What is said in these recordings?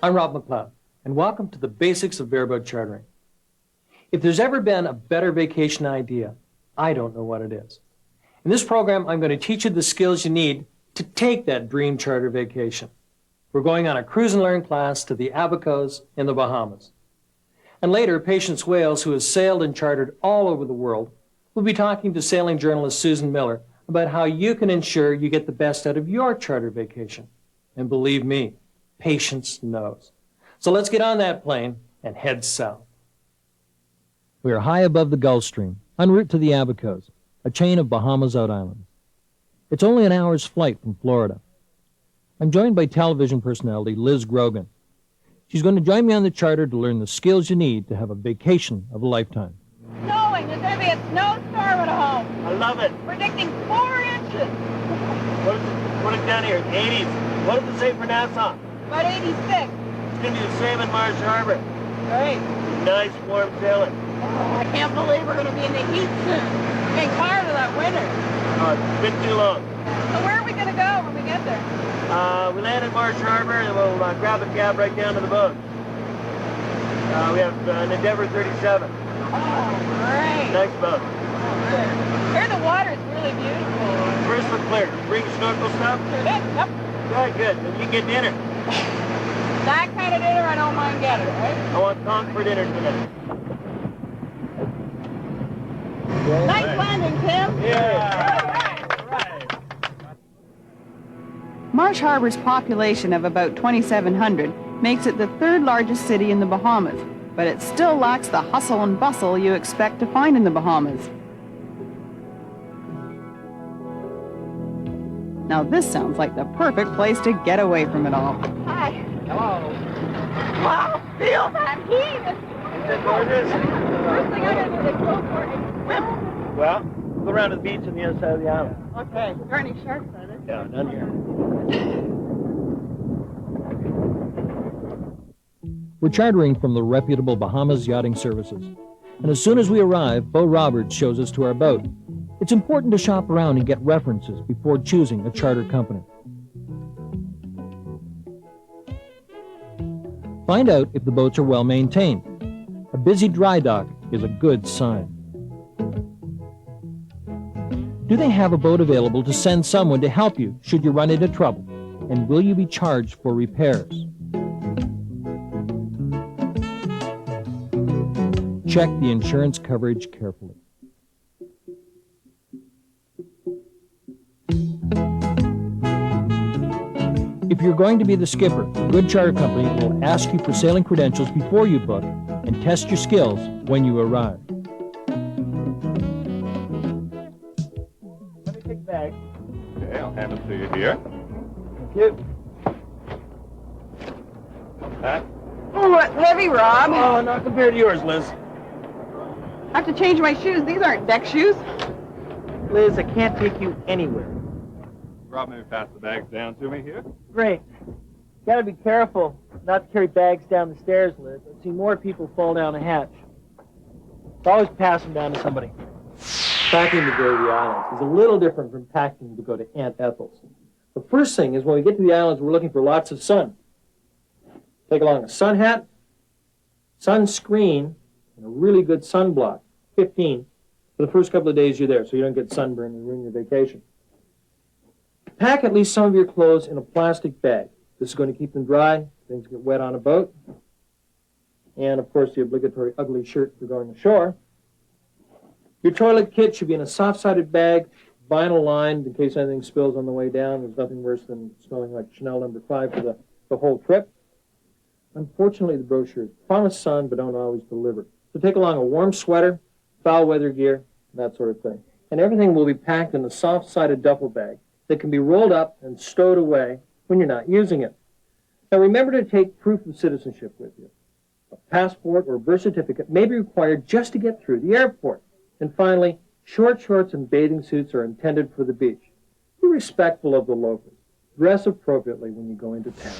I'm Rob MacLeod, and welcome to the basics of bareboat chartering. If there's ever been a better vacation idea, I don't know what it is. In this program, I'm going to teach you the skills you need to take that dream charter vacation. We're going on a cruise and learn class to the Abacos in the Bahamas. And later, Patience Wales, who has sailed and chartered all over the world, will be talking to sailing journalist Susan Miller about how you can ensure you get the best out of your charter vacation. And believe me, Patience knows. So let's get on that plane and head south. We are high above the Gulf Stream, en route to the Abacos, a chain of Bahamas out islands. It's only an hour's flight from Florida. I'm joined by television personality Liz Grogan. She's going to join me on the charter to learn the skills you need to have a vacation of a lifetime. Snowing. There's going to be a snowstorm at home. I love it. Predicting 4 inches. What is down here? 80s. What does it say for Nassau? About 86. It's going to be the same in Marsh Harbor. Great. Nice, warm sailing. Oh, I can't believe we're going to be in the heat soon. I'm getting tired of that winter. Oh, it's been too long. So where are we going to go when we get there? We land in Marsh Harbor and we'll grab a cab right down to the boat. We have an Endeavour 37. Oh, great. Nice boat. Here the water is really beautiful. Crystal clear. Bring snorkel stuff? Sure did. Yep. Very good. Then you can get dinner. That kind of dinner I don't mind getting, right? I want conch for dinner tonight. Nice landing, Tim. Yeah. All right. Marsh Harbor's population of about 2,700 makes it the third largest city in the Bahamas, but it still lacks the hustle and bustle you expect to find in the Bahamas. Now this sounds like the perfect place to get away from it all. Hi. Hello. Wow, feel that heat. Is it gorgeous? First thing I'm going to do is go for a swim. Well, go around to the beach on the other side of the island. Okay. There are any sharks on it? Yeah, none here. We're chartering from the reputable Bahamas Yachting Services. And as soon as we arrive, Beau Roberts shows us to our boat. It's important to shop around and get references before choosing a charter company. Find out if the boats are well maintained. A busy dry dock is a good sign. Do they have a boat available to send someone to help you should you run into trouble? And will you be charged for repairs? Check the insurance coverage carefully. If you're going to be the skipper, a good charter company will ask you for sailing credentials before you book and test your skills when you arrive. Let me take the bag. Okay, I'll hand it to you here. Thank you. Huh? Oh, what heavy, Rob. Oh, not compared to yours, Liz. I have to change my shoes. These aren't deck shoes. Liz, I can't take you anywhere. Rob, maybe pass the bags down to me here. Great. Gotta be careful not to carry bags down the stairs, Liz. I've seen more people fall down a hatch. Always pass them down to somebody. Packing to go to the islands is a little different from packing to go to Aunt Ethel's. The first thing is when we get to the islands, we're looking for lots of sun. Take along a sun hat, sunscreen, and a really good sunblock, 15, for the first couple of days you're there so you don't get sunburned and ruin your vacation. Pack at least some of your clothes in a plastic bag. This is going to keep them dry. Things get wet on a boat. And, of course, the obligatory ugly shirt for going ashore. Your toilet kit should be in a soft-sided bag, vinyl lined in case anything spills on the way down. There's nothing worse than smelling like Chanel No. 5 for the whole trip. Unfortunately, the brochures promise sun but don't always deliver. So take along a warm sweater, foul weather gear, that sort of thing. And everything will be packed in a soft-sided duffel bag that can be rolled up and stowed away when you're not using it. Now remember to take proof of citizenship with you. A passport or birth certificate may be required just to get through the airport. And finally, short shorts and bathing suits are intended for the beach. Be respectful of the locals. Dress appropriately when you go into town.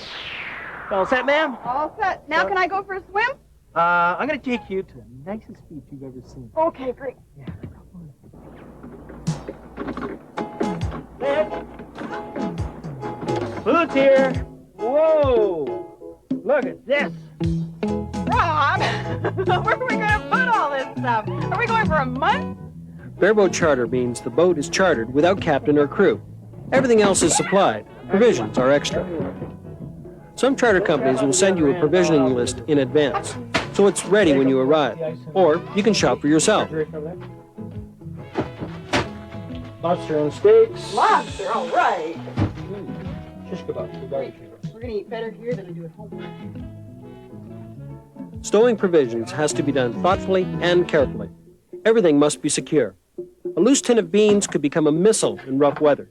All set, ma'am? All set. Now can I go for a swim? I'm going to take you to the nicest beach you've ever seen. Okay, great. Yeah. Liz? Food's here. Whoa. Look at this. Rob, where are we going to put all this stuff? Are we going for a month? Bareboat charter means the boat is chartered without captain or crew. Everything else is supplied. Provisions are extra. Some charter companies will send you a provisioning list in advance, so it's ready when you arrive. Or you can shop for yourself. Lobster on steaks. Lobster, all right. Shish kebab. Barbecue. We're going to eat better here than we do at home. Stowing provisions has to be done thoughtfully and carefully. Everything must be secure. A loose tin of beans could become a missile in rough weather.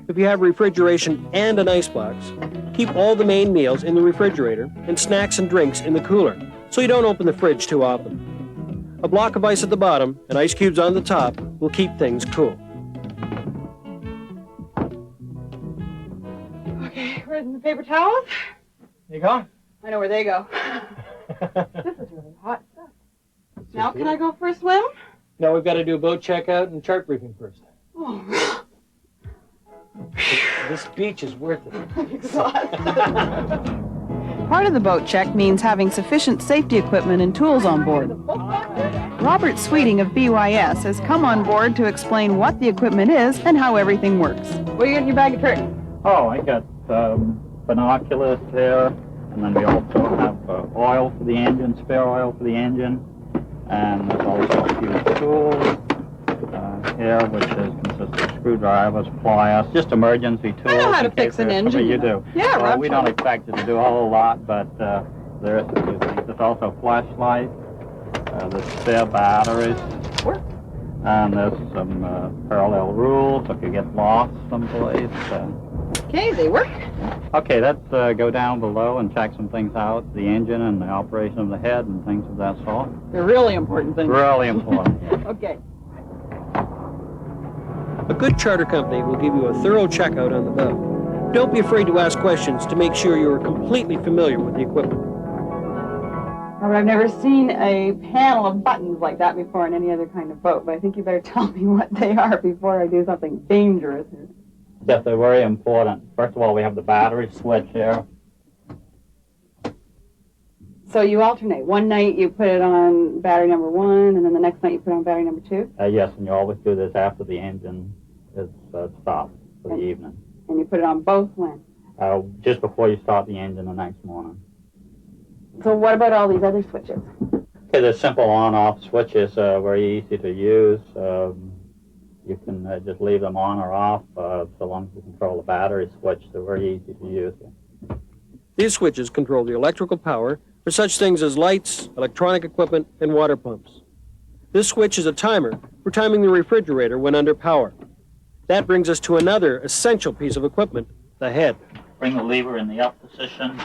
If you have refrigeration and an icebox, keep all the main meals in the refrigerator and snacks and drinks in the cooler, so you don't open the fridge too often. A block of ice at the bottom and ice cubes on the top will keep things cool. Okay, where's the paper towels? You go. I know where they go. This is really hot stuff. Now can I go for a swim? No, we've got to do boat checkout and chart briefing first. Oh, This beach is worth it. I'm exhausted. Part of the boat check means having sufficient safety equipment and tools on board. Robert Sweeting of BYS has come on board to explain what the equipment is and how everything works. What do you get in your bag of tricks? Oh, I got binoculars there, and then we also have oil for the engine, spare oil for the engine, and there's also a few tools here, which consists of screwdrivers, pliers, just emergency tools. I know how to in case fix an there's something. engine. You do? Yeah, well, Rob we told don't expect you to do a whole lot, but there is a few things. There's also flashlight, there's spare batteries, and there's some parallel rules if you get lost someplace. Okay, they work. Okay, let's go down below and check some things out, the engine and the operation of the head and things of that sort. They're really important things. Really important. Okay. A good charter company will give you a thorough checkout on the boat. Don't be afraid to ask questions to make sure you are completely familiar with the equipment. Robert, I've never seen a panel of buttons like that before in any other kind of boat, but I think you better tell me what they are before I do something dangerous. Yes, they're very important. First of all, we have the battery switch here. So you alternate. One night you put it on battery number 1, and then the next night you put it on battery number 2? Yes, and you always do this after the engine is stopped for the evening. And you put it on both when? Just before you start the engine the next morning. So what about all these other switches? Okay, they're simple on-off switches, very easy to use. You can just leave them on or off, so long as you control the battery switch. They're very easy to use. These switches control the electrical power for such things as lights, electronic equipment, and water pumps. This switch is a timer for timing the refrigerator when under power. That brings us to another essential piece of equipment, the head. Bring the lever in the up position,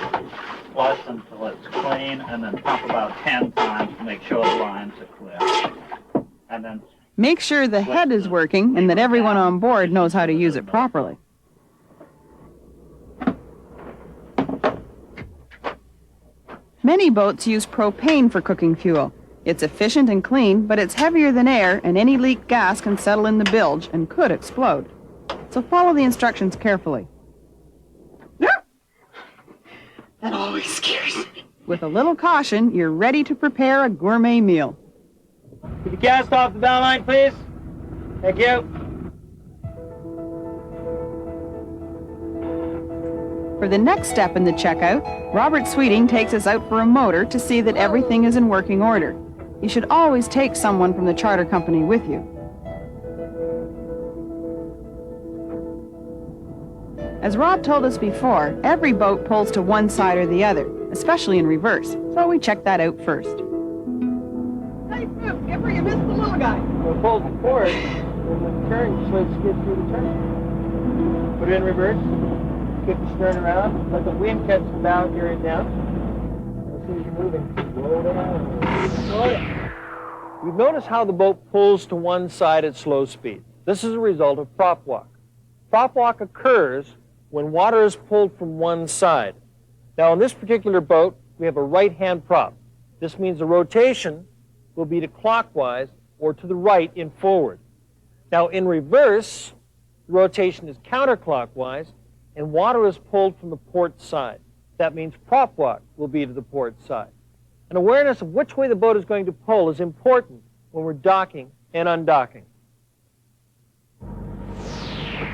flush until it's clean, and then pump about 10 times to make sure the lines are clear. And then Make sure the head is working and that everyone on board knows how to use it properly. Many boats use propane for cooking fuel. It's efficient and clean, but it's heavier than air, and any leaked gas can settle in the bilge and could explode. So follow the instructions carefully. That always scares me. With a little caution, you're ready to prepare a gourmet meal. Could you cast off the bow line, please? Thank you. For the next step in the checkout, Robert Sweeting takes us out for a motor to see that everything is in working order. You should always take someone from the charter company with you. As Rob told us before, every boat pulls to one side or the other, especially in reverse, so we check that out first. Hey, Skipper, you missed the little guy. We'll fold it forward, and when the turn, just let it skid through the turn. Put it in reverse, kick the stern around, let the wind catch the bow, carry it down. As soon as you're moving, slow down, slow down. You've noticed how the boat pulls to one side at slow speed. This is a result of prop walk. Prop walk occurs when water is pulled from one side. Now, in this particular boat, we have a right-hand prop. This means the rotation will be to clockwise or to the right in forward. Now, in reverse, the rotation is counterclockwise, and water is pulled from the port side. That means prop walk will be to the port side. An awareness of which way the boat is going to pull is important when we're docking and undocking.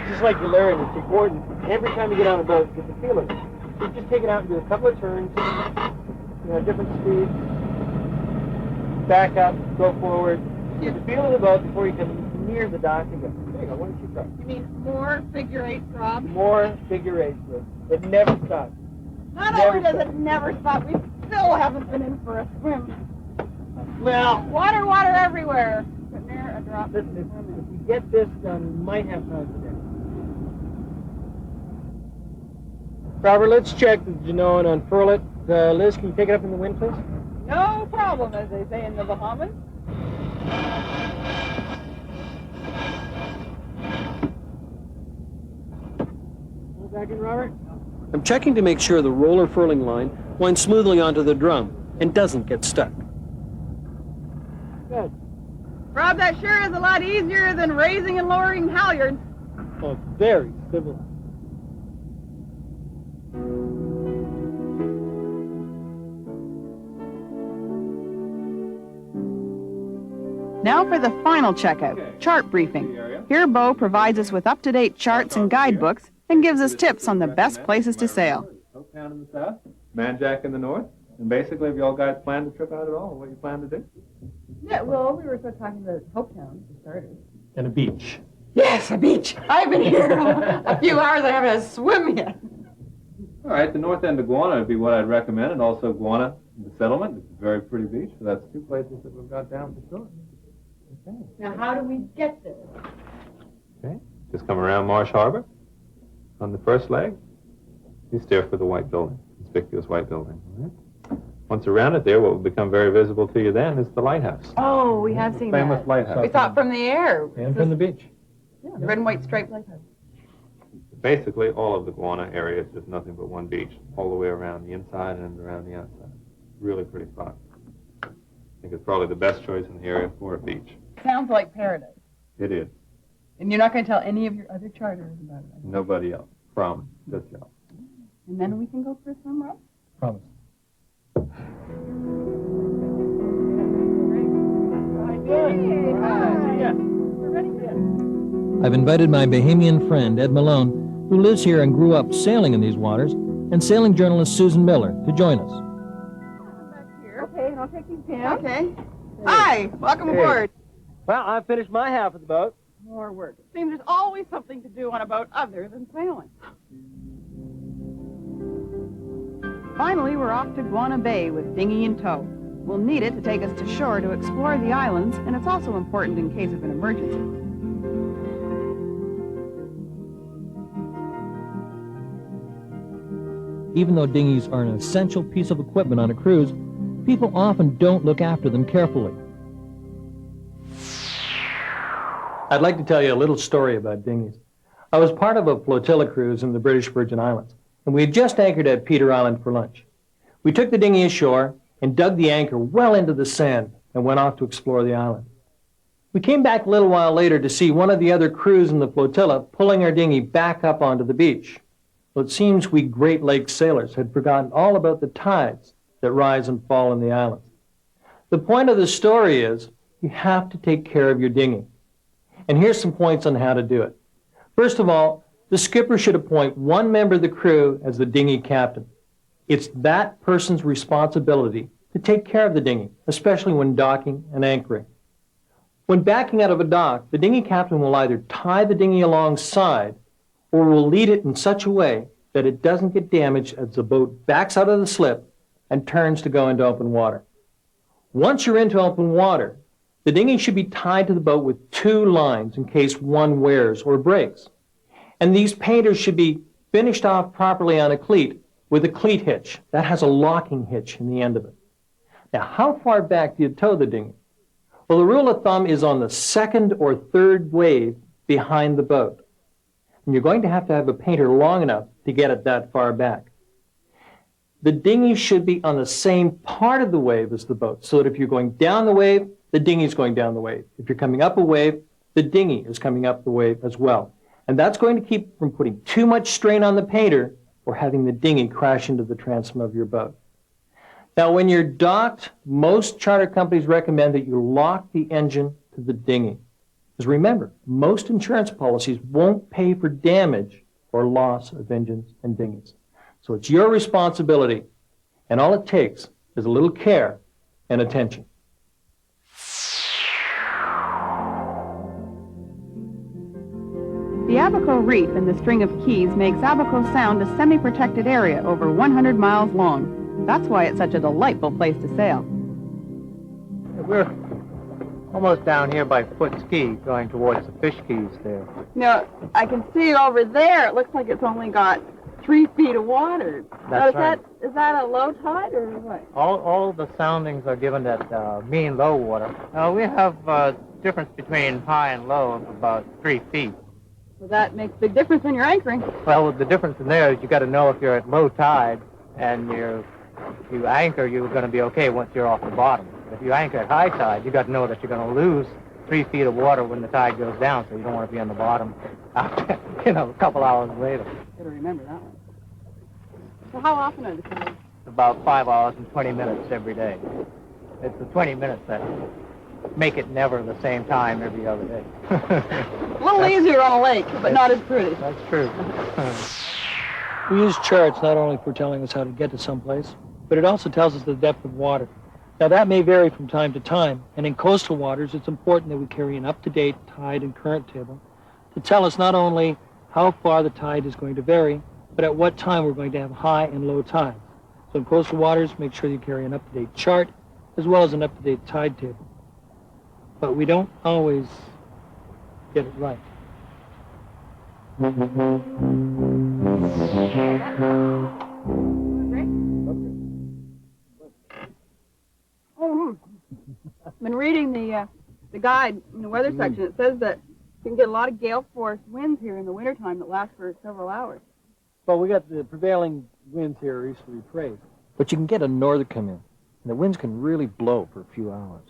Just like you learn, it's important every time you get on a boat, get the feel of it. You just take it out and do a couple of turns, different speeds, back up, go forward, get the feel of the boat before you come near the dock and go. There you go, why don't you try? You mean more figure eight, Rob? More figure eights, Liz. It never stops. Not only does it never stop, we still haven't been in for a swim. Well, Water, water everywhere. But near a drop. listen, if you get this done, you might have time today. Robert, let's check the Genoa and unfurl it. Liz, can you take it up in the wind, please? No problem, as they say in the Bahamas. Pull back in, Robert. I'm checking to make sure the roller furling line winds smoothly onto the drum and doesn't get stuck. Good. Rob, that sure is a lot easier than raising and lowering halyards. Oh, it's very civil. Now for the final checkout, chart briefing. Here Bo provides us with up-to-date charts and guidebooks and gives us tips on the best places to sail. Hopetown in the south, Manjack in the north, and basically, have you all guys planned the trip out at all, and what you plan to do? Yeah, well, we were sort of talking about Hopetown for starters. And a beach. Yes, a beach. I've been here a few hours. I haven't had a swim yet. All right, the north end of Guana would be what I'd recommend, and also Guana, the settlement. It's a very pretty beach, so that's two places that we've got down for sure. Okay. Now, how do we get there? Okay, just come around Marsh Harbor. On the first leg, you steer for the white building, conspicuous white building. All right? Once around it there, what will become very visible to you then is the lighthouse. Oh, we have seen Famous that. lighthouse. We saw it from the air. And from the beach. Yeah, the red and white striped lighthouse. Basically, all of the Guana area is just nothing but one beach, all the way around the inside and around the outside. Really pretty spot. I think it's probably the best choice in the area for a beach. Sounds like paradise. It is. And you're not going to tell any of your other charters about it. Nobody else. Promise. Just y'all. And then we can go for a swim, Rob? Promise. Hey, hi. We're ready for this. I've invited my Bahamian friend, Ed Malone, who lives here and grew up sailing in these waters, and sailing journalist Susan Miller to join us. Okay, and I'll take these down. Okay. Hi, welcome aboard. Well, I finished my half of the boat. More work. It seems there's always something to do on a boat other than sailing. Finally, we're off to Guana Bay with dinghy in tow. We'll need it to take us to shore to explore the islands, and it's also important in case of an emergency. Even though dinghies are an essential piece of equipment on a cruise, people often don't look after them carefully. I'd like to tell you a little story about dinghies. I was part of a flotilla cruise in the British Virgin Islands, and we had just anchored at Peter Island for lunch. We took the dinghy ashore and dug the anchor well into the sand and went off to explore the island. We came back a little while later to see one of the other crews in the flotilla pulling our dinghy back up onto the beach. Well, it seems we Great Lakes sailors had forgotten all about the tides that rise and fall in the islands. The point of the story is you have to take care of your dinghy. And here's some points on how to do it. First of all, the skipper should appoint one member of the crew as the dinghy captain. It's that person's responsibility to take care of the dinghy, especially when docking and anchoring. When backing out of a dock, the dinghy captain will either tie the dinghy alongside or will lead it in such a way that it doesn't get damaged as the boat backs out of the slip and turns to go into open water. Once you're into open water, the dinghy should be tied to the boat with two lines in case one wears or breaks. And these painters should be finished off properly on a cleat with a cleat hitch. That has a locking hitch in the end of it. Now, how far back do you tow the dinghy? Well, the rule of thumb is on the second or third wave behind the boat. And you're going to have a painter long enough to get it that far back. The dinghy should be on the same part of the wave as the boat, so that if you're going down the wave, the dinghy's going down the wave. If you're coming up a wave, the dinghy is coming up the wave as well. And that's going to keep from putting too much strain on the painter or having the dinghy crash into the transom of your boat. Now, when you're docked, most charter companies recommend that you lock the engine to the dinghy. Because remember, most insurance policies won't pay for damage or loss of engines and dinghies. So it's your responsibility, and all it takes is a little care and attention. The Abaco Reef and the string of keys makes Abaco Sound a semi-protected area over 100 miles long. That's why it's such a delightful place to sail. We're almost down here by Foot's Key, going towards the fish keys there. Now, I can see over there, it looks like it's only got 3 feet of water. That's right. Is that a low tide or what? All the soundings are given at mean low water. We have difference between high and low of about 3 feet. Well, that makes a big difference when you're anchoring. Well, the difference in there is you got to know if you're at low tide and you anchor, you're going to be okay once you're off the bottom. But if you anchor at high tide, you got to know that you're going to lose 3 feet of water when the tide goes down, so you don't want to be on the bottom, a couple hours later. Better remember that one. So how often are the tides? About 5 hours and 20 minutes every day. It's the 20 minutes that make it never the same time every other day. A little easier on a lake, but not as pretty. That's true. We use charts not only for telling us how to get to someplace, but it also tells us the depth of water. Now, that may vary from time to time, and in coastal waters, it's important that we carry an up-to-date tide and current table to tell us not only how far the tide is going to vary, but at what time we're going to have high and low tides. So in coastal waters, make sure you carry an up-to-date chart as well as an up-to-date tide table. But we don't always get it right. I've been reading the guide in the weather section. It says that you can get a lot of gale force winds here in the wintertime that last for several hours. Well, we got the prevailing winds here are easterly trades. But you can get a norther come in, and the winds can really blow for a few hours.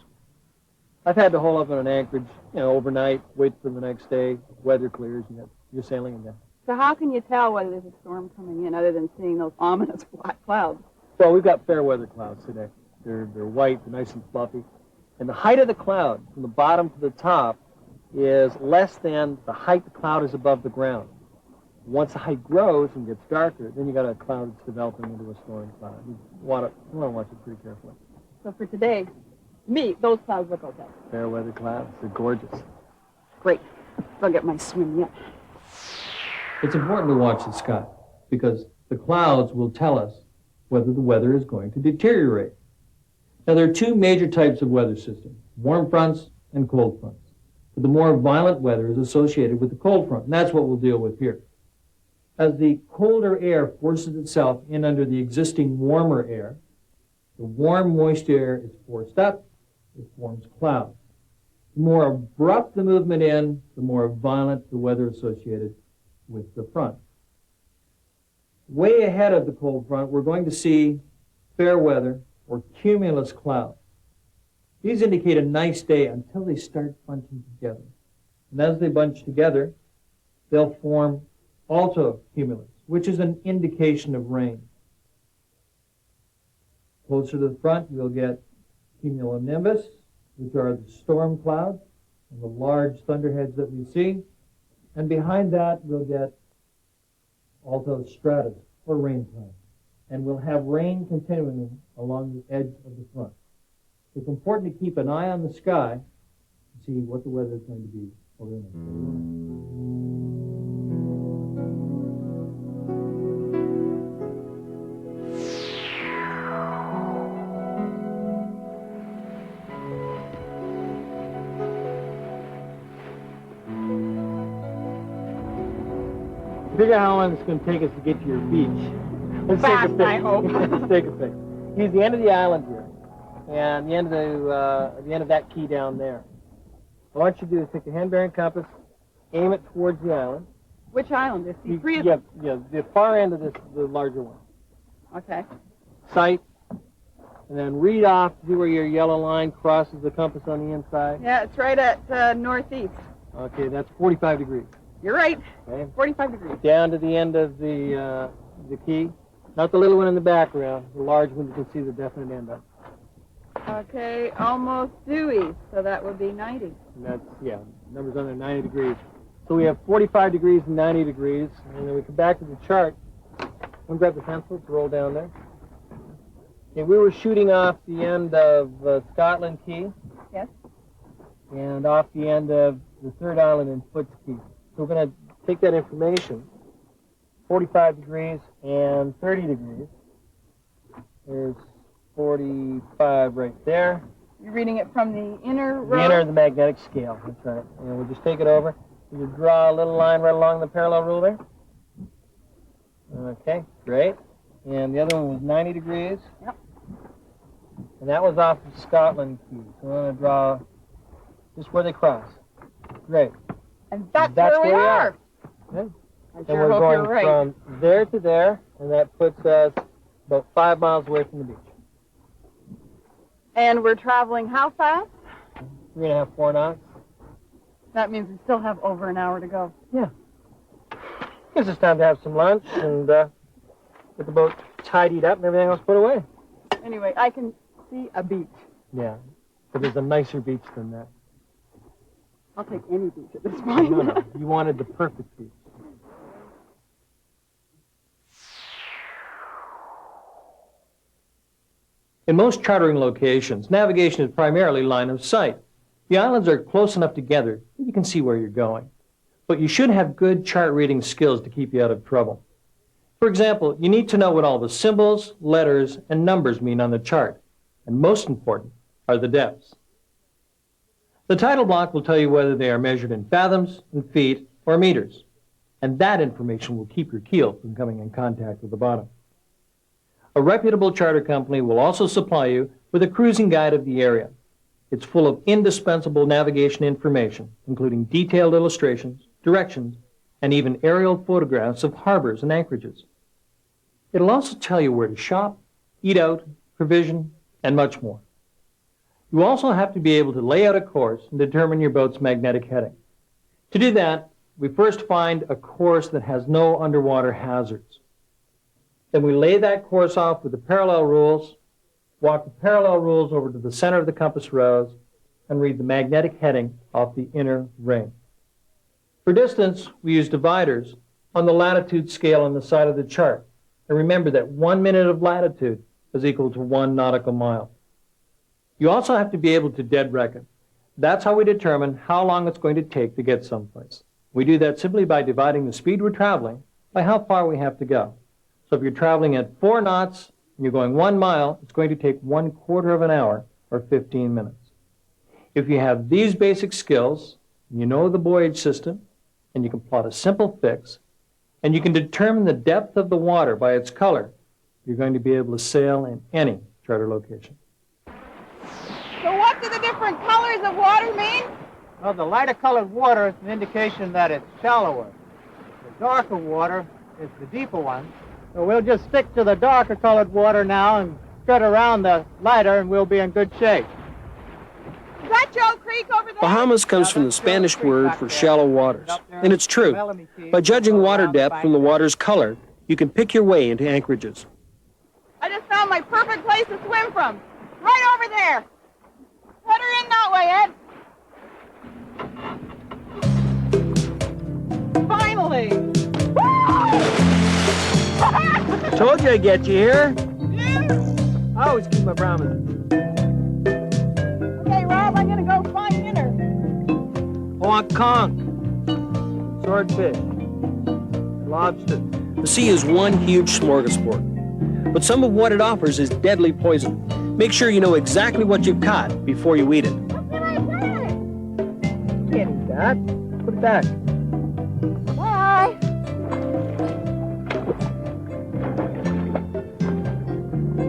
I've had to hole up on an anchorage, overnight, wait for the next day, weather clears, and you're sailing again. So how can you tell whether there's a storm coming in other than seeing those ominous black clouds? Well, we've got fair weather clouds today. They're white, they're nice and fluffy. And the height of the cloud, from the bottom to the top, is less than the height the cloud is above the ground. Once the height grows and gets darker, then you got a cloud that's developing into a storm cloud. You want to watch it pretty carefully. So for today, those clouds look okay. Fair weather clouds, they're gorgeous. Great. I'll get my swim yet. It's important to watch the sky because the clouds will tell us whether the weather is going to deteriorate. Now, there are two major types of weather systems, warm fronts and cold fronts. But the more violent weather is associated with the cold front, and that's what we'll deal with here. As the colder air forces itself in under the existing warmer air, the warm, moist air is forced up, it forms clouds. The more abrupt the movement in, the more violent the weather associated with the front. Way ahead of the cold front, we're going to see fair weather or cumulus clouds. These indicate a nice day until they start bunching together. And as they bunch together, they'll form altocumulus, which is an indication of rain. Closer to the front, you'll get cumulonimbus, which are the storm clouds and the large thunderheads that we see. And behind that, we'll get altostratus, or rain clouds. And we'll have rain continuing along the edge of the front. It's important to keep an eye on the sky to see what the weather is going to be over the next day. Figure how long it's going to take us to get to your beach. Let's take a Fast, pic. I hope. Let's take a pic. Here's the end of the island here, and the end of that key down there. What I want you to do is take the hand bearing compass, aim it towards the island. Which island? There's three of them. Yeah, the far end of this, the larger one. Okay. Sight, and then read off, see where your yellow line crosses the compass on the inside. Yeah, it's right at northeast. Okay, that's 45 degrees. You're right. Okay. 45 degrees. Down to the end of the key. Not the little one in the background. The large one you can see the definite end of. Okay, almost due east, so that would be 90. And that's, yeah, numbers on there, 90 degrees. So we have 45 degrees and 90 degrees. And then we come back to the chart. I'm grab the pencil to roll down there. Okay, we were shooting off the end of Scotland Key. Yes. And off the end of the third island in Foots Key. So we're going to take that information, 45 degrees and 30 degrees. There's 45 right there. You're reading it from the inner The row? inner of the magnetic scale, that's right. And we'll just take it over. You draw a little line right along the parallel rule there. Okay, great. And the other one was 90 degrees. Yep. And that was off of Scotland Key. So I'm going to draw just where they cross. Great. And that's That's where we where we are. Good. I And sure we're hope going you're right. from there to there, and that puts us about 5 miles away from the beach. And we're traveling how fast? 3.5, 4 knots. That means we still have over an hour to go. Yeah. Gives us time to have some lunch and get the boat tidied up and everything else put away. Anyway, I can see a beach. Yeah. But there's a nicer beach than that. I'll take any beach at this point. No. You wanted the perfect beach. In most chartering locations, navigation is primarily line of sight. The islands are close enough together that you can see where you're going. But you should have good chart reading skills to keep you out of trouble. For example, you need to know what all the symbols, letters, and numbers mean on the chart. And most important are the depths. The title block will tell you whether they are measured in fathoms, in feet, or meters. And that information will keep your keel from coming in contact with the bottom. A reputable charter company will also supply you with a cruising guide of the area. It's full of indispensable navigation information, including detailed illustrations, directions, and even aerial photographs of harbors and anchorages. It'll also tell you where to shop, eat out, provision, and much more. You also have to be able to lay out a course and determine your boat's magnetic heading. To do that, we first find a course that has no underwater hazards. Then we lay that course off with the parallel rules, walk the parallel rules over to the center of the compass rose, and read the magnetic heading off the inner ring. For distance, we use dividers on the latitude scale on the side of the chart. And remember that 1 minute of latitude is equal to 1 nautical mile. You also have to be able to dead reckon. That's how we determine how long it's going to take to get someplace. We do that simply by dividing the speed we're traveling by how far we have to go. So if you're traveling at 4 knots and you're going 1 mile, it's going to take 1/4 of an hour or 15 minutes. If you have these basic skills, you know the buoyage system, and you can plot a simple fix, and you can determine the depth of the water by its color, you're going to be able to sail in any charter location. So what do the different colors of water mean? Well, the lighter colored water is an indication that it's shallower. The darker water is the deeper one. So we'll just stick to the darker colored water now and spread around the lighter, and we'll be in good shape. Is that Joe Creek over there? Bahamas comes from the Spanish word for shallow waters. And it's true. By judging water depth from the water's color, you can pick your way into anchorages. I just found my perfect place to swim from. Right over there. Let her in that way, Ed. Finally. Told you I'd get you here. I always keep my promise. Okay, Rob, I'm going to go find dinner. Want conch, swordfish, lobster. The sea is one huge smorgasbord. But some of what it offers is deadly poison. Make sure you know exactly what you've caught before you eat it. What can I say? Can't eat that. Put it back. Bye.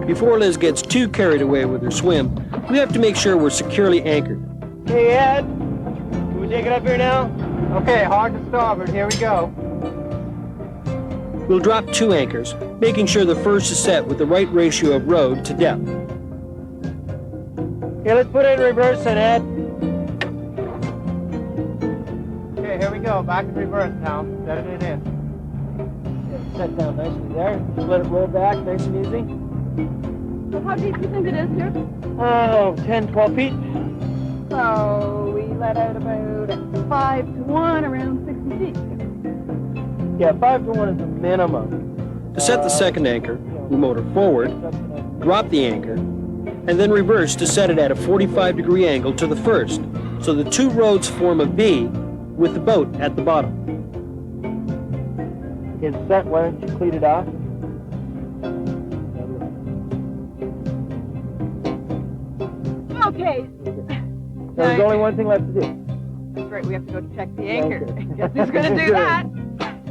Before Liz gets too carried away with her swim, we have to make sure we're securely anchored. Hey, Ed. Can we take it up here now? Okay, hard to starboard. Here we go. We'll drop 2 anchors, making sure the first is set with the right ratio of rode to depth. Okay, let's put it in reverse then, Ed. Okay, here we go. go. Back in reverse now. Set it in. Set down nicely there. Just let it roll back nice and easy. So how deep do you think it is here? Oh, 10, 12 feet. So we let out about 5 to 1, around 60 feet. Yeah, 5 to 1 is the minimum. To set the second anchor, we motor forward, drop the anchor, and then reverse to set it at a 45-degree angle to the first, so the two roads form a V with the boat at the bottom. It's set. Why don't you cleat it off? Okay. There's only one thing left to do. That's right, we have to go check the anchor. Guess who's going to do that?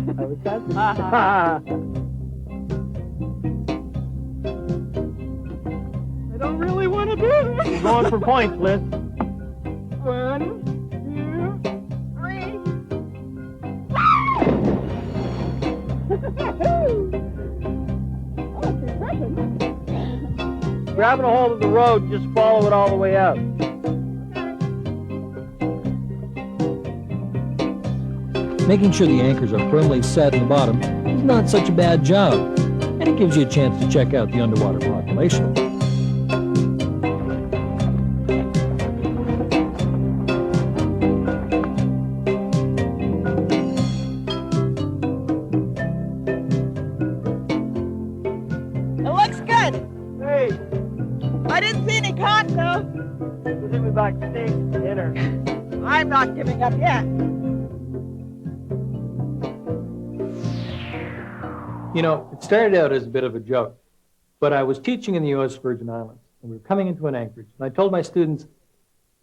I was testing. Uh-huh. I don't really want to do this. We're going for points, Liz. 1, 2, 3. Grabbing a hold of the road, just follow it all the way out. Making sure the anchors are firmly set in the bottom is not such a bad job, and it gives you a chance to check out the underwater population. It looks good. Hey, I didn't see any caught, though. just hit me back steak dinner. I'm not giving up yet. You know, it started out as a bit of a joke, but I was teaching in the U.S. Virgin Islands, and we were coming into an anchorage, and I told my students,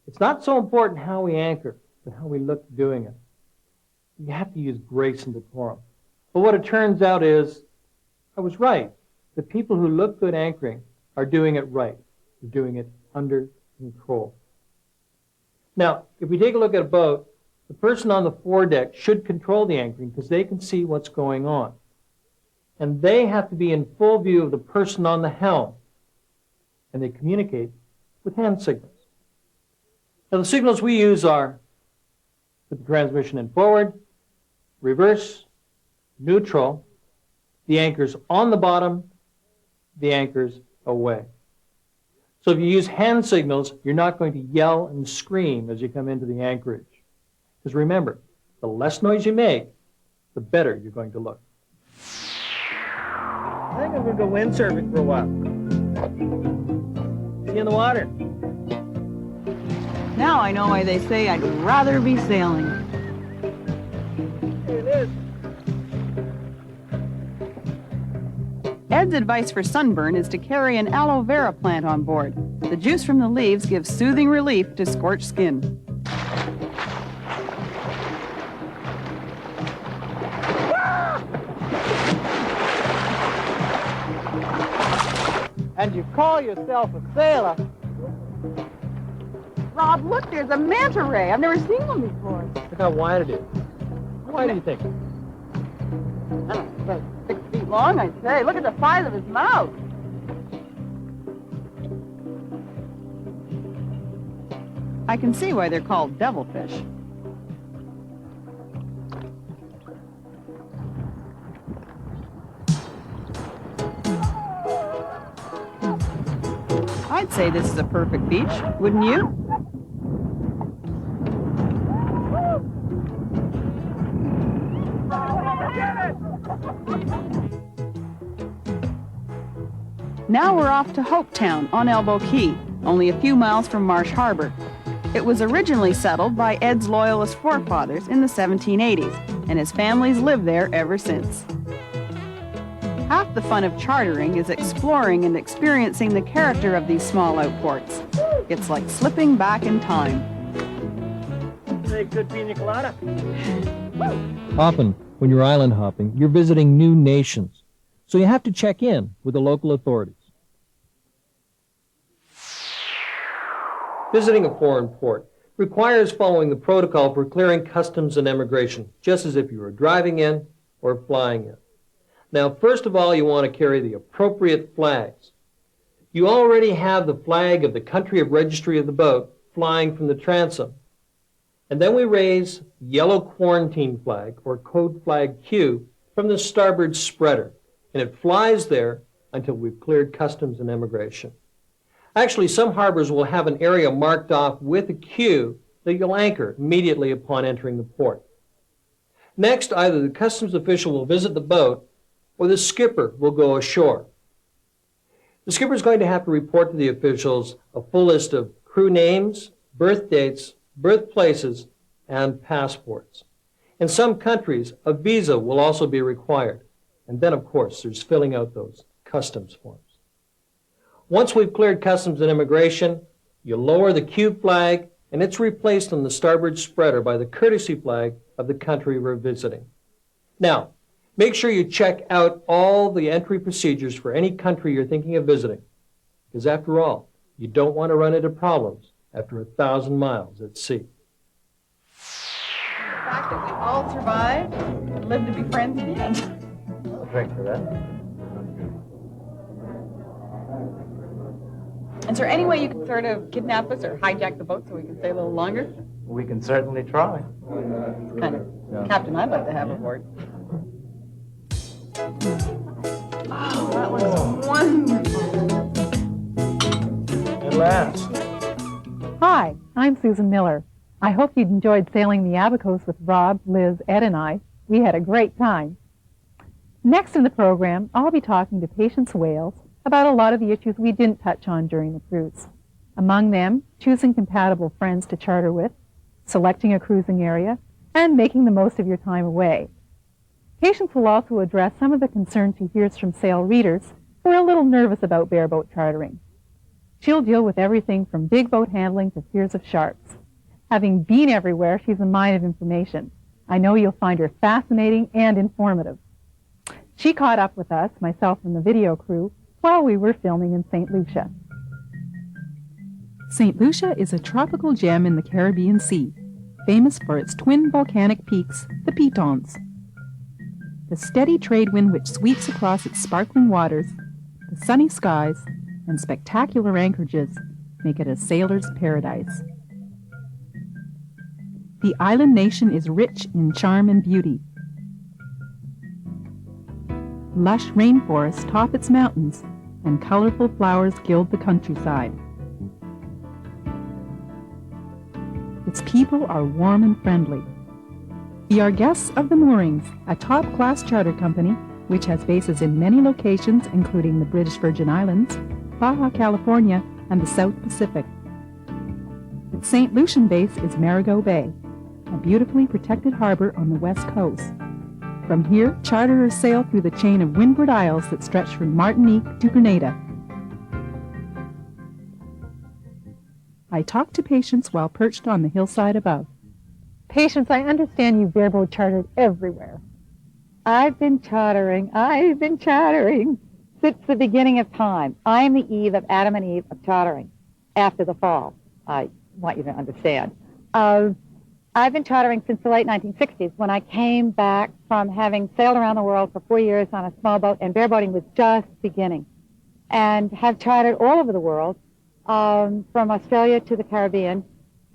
it's not so important how we anchor, but how we look doing it. You have to use grace and decorum. But what it turns out is, I was right. The people who look good anchoring are doing it right. They're doing it under control. Now, if we take a look at a boat, the person on the foredeck should control the anchoring because they can see what's going on. And they have to be in full view of the person on the helm. And they communicate with hand signals. Now, the signals we use are put the transmission in forward, reverse, neutral, the anchor's on the bottom, the anchor's away. So if you use hand signals, you're not going to yell and scream as you come into the anchorage. Because remember, the less noise you make, the better you're going to look. I think I'm going to go windsurfing for a while. See you in the water. Now I know why they say I'd rather be sailing. Here it is. Ed's advice for sunburn is to carry an aloe vera plant on board. The juice from the leaves gives soothing relief to scorched skin. And you call yourself a sailor? Rob, look, there's a manta ray. I've never seen one before. Look how wide it is. How wide do you think? I don't know, about 6 feet long, I'd say. Look at the size of his mouth. I can see why they're called devilfish. I'd say this is a perfect beach, wouldn't you? Now we're off to Hopetown on Elbow Key, only a few miles from Marsh Harbor. It was originally settled by Ed's Loyalist forefathers in the 1780s, and his family's lived there ever since. Half the fun of chartering is exploring and experiencing the character of these small outports. It's like slipping back in time. Say good pina colada. Often, when you're island hopping, you're visiting new nations, so you have to check in with the local authorities. Visiting a foreign port requires following the protocol for clearing customs and immigration, just as if you were driving in or flying in. Now, first of all, you want to carry the appropriate flags. You already have the flag of the country of registry of the boat flying from the transom. And then we raise yellow quarantine flag, or code flag Q, from the starboard spreader, and it flies there until we've cleared customs and immigration. Actually, some harbors will have an area marked off with a Q that you'll anchor immediately upon entering the port. Next, either the customs official will visit the boat or the skipper will go ashore. The skipper is going to have to report to the officials a full list of crew names, birth dates, birthplaces, and passports. In some countries, a visa will also be required. And then, of course, there's filling out those customs forms. Once we've cleared customs and immigration, you lower the Q flag, and it's replaced on the starboard spreader by the courtesy flag of the country we're visiting. Now, make sure you check out all the entry procedures for any country you're thinking of visiting, because after all, you don't want to run into problems after 1,000 miles at sea. The fact that we all survived and lived to be friends again. I'll drink for that. Is there any way you can sort of kidnap us or hijack the boat so we can stay a little longer? We can certainly try. It's kind of captain I'd like to have aboard. Oh, that was wonderful. At last. Hi, I'm Susan Miller. I hope you enjoyed sailing the Abacos with Rob, Liz, Ed, and I. We had a great time. Next in the program, I'll be talking to Patience Wales about a lot of the issues we didn't touch on during the cruise. Among them, choosing compatible friends to charter with, selecting a cruising area, and making the most of your time away. Patience will also address some of the concerns she hears from sail readers who are a little nervous about bareboat chartering. She'll deal with everything from big boat handling to fears of sharks. Having been everywhere, she's a mine of information. I know you'll find her fascinating and informative. She caught up with us, myself and the video crew, while we were filming in St. Lucia. St. Lucia is a tropical gem in the Caribbean Sea, famous for its twin volcanic peaks, the Pitons. The steady trade wind which sweeps across its sparkling waters, the sunny skies, and spectacular anchorages make it a sailor's paradise. The island nation is rich in charm and beauty. Lush rainforests top its mountains, and colorful flowers gild the countryside. Its people are warm and friendly. We are guests of the Moorings, a top-class charter company which has bases in many locations, including the British Virgin Islands, Baja California, and the South Pacific. Its St. Lucian base is Marigot Bay, a beautifully protected harbor on the west coast. From here, charterers sail through the chain of windward isles that stretch from Martinique to Grenada. I talked to Patience while perched on the hillside above. Patience, I understand you bareboat chartered everywhere. I've been chartering since the beginning of time. I am the Eve of Adam and Eve of chartering after the fall. I want you to understand. I've been chartering since the late 1960s when I came back from having sailed around the world for 4 years on a small boat, and bareboating was just beginning, and have chartered all over the world, from Australia to the Caribbean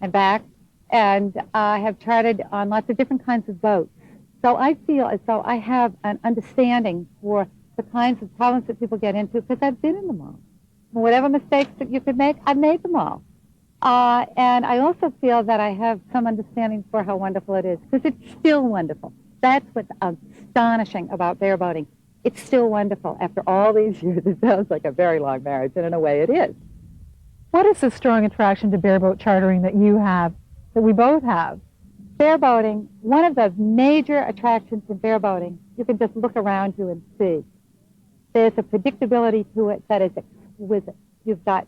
and back, and I have chartered on lots of different kinds of boats. So I feel as though I have an understanding for the kinds of problems that people get into because I've been in them all. Whatever mistakes that you could make, I've made them all. And I also feel that I have some understanding for how wonderful it is, because it's still wonderful. That's what's astonishing about bareboating. It's still wonderful. After all these years, it sounds like a very long marriage, and in a way it is. What is the strong attraction to bareboat chartering that you have, that we both have? Bareboating, one of the major attractions in bareboating, you can just look around you and see. There's a predictability to it that is exquisite. You've got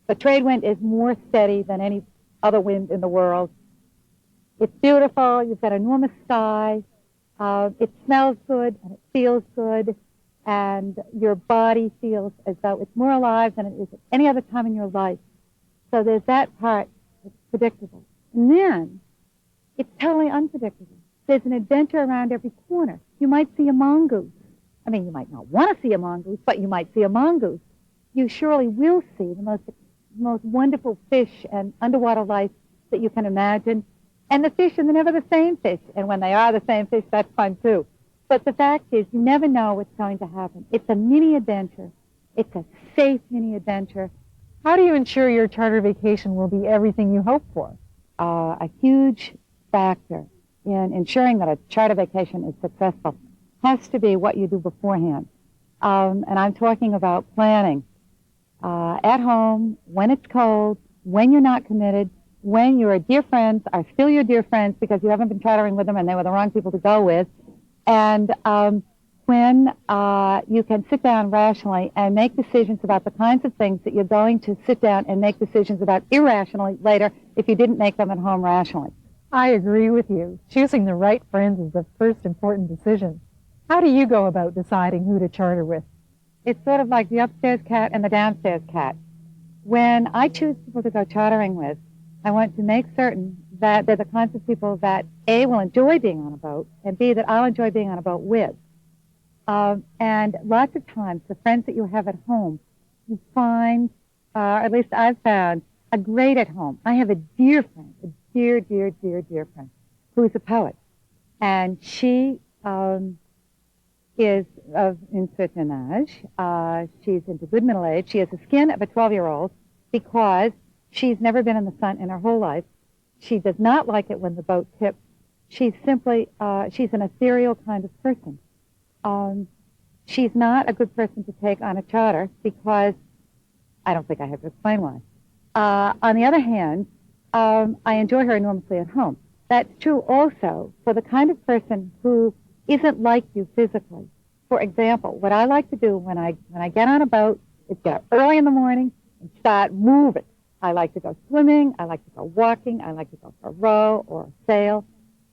the trade wind is more steady than any other wind in the world. It's beautiful. You've got enormous sky. It smells good and it feels good, and your body feels as though it's more alive than it is at any other time in your life. So there's that part that's predictable. And then it's totally unpredictable. There's an adventure around every corner. You might see a mongoose. I mean, you might not want to see a mongoose, but you might see a mongoose. You surely will see the most wonderful fish and underwater life that you can imagine. And the fish are never the same fish. And when they are the same fish, that's fun too. But the fact is, you never know what's going to happen. It's a mini adventure. It's a safe mini adventure. How do you ensure your charter vacation will be everything you hope for? A huge factor in ensuring that a charter vacation is successful has to be what you do beforehand. And I'm talking about planning at home, when it's cold, when you're not committed, when your dear friends are still your dear friends because you haven't been chartering with them and they were the wrong people to go with, and when you can sit down rationally and make decisions about the kinds of things that you're going to sit down and make decisions about irrationally later if you didn't make them at home rationally. I agree with you. Choosing the right friends is the first important decision. How do you go about deciding who to charter with? It's sort of like the upstairs cat and the downstairs cat. When I choose people to go chartering with, I want to make certain that they're the kinds of people that, A, will enjoy being on a boat, and B, that I'll enjoy being on a boat with. And lots of times, the friends that you have at home, you find, at least I've found, are great at home. I have a dear friend, a dear, dear, dear, dear friend, who is a poet. And she is in certain age. She's into good middle age. She has the skin of a 12-year-old because she's never been in the sun in her whole life. She does not like it when the boat tips. She's simply, she's an ethereal kind of person. She's not a good person to take on a charter because I don't think I have to explain why. On the other hand, I enjoy her enormously at home. That's true also for the kind of person who isn't like you physically. For example, what I like to do when I get on a boat is get up early in the morning and start moving. I like to go swimming, I like to go walking, I like to go for a row or a sail.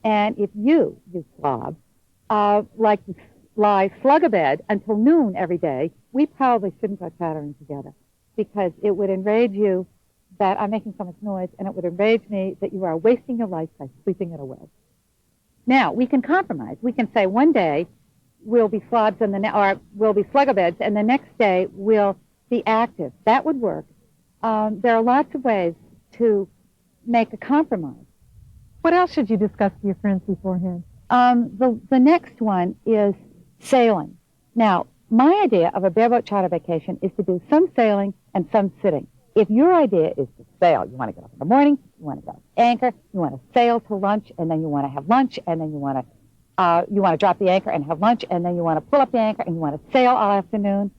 And if you slob, like to lie slug-a-bed until noon every day, we probably shouldn't go chartering together because it would enrage you that I'm making so much noise, and it would enrage me that you are wasting your life by sleeping it away. Now, we can compromise. We can say one day we'll be slobs or we'll be slug-a-beds, and the next day we'll be active. That would work. There are lots of ways to make a compromise. What else should you discuss with your friends beforehand? The next one is sailing. Now, my idea of a bareboat charter vacation is to do some sailing and some sitting. If your idea is to sail, you want to get up in the morning, you want to go anchor, you want to sail to lunch, and then you want to have lunch, and then you want to drop the anchor and have lunch, and then you want to pull up the anchor and you want to sail all afternoon,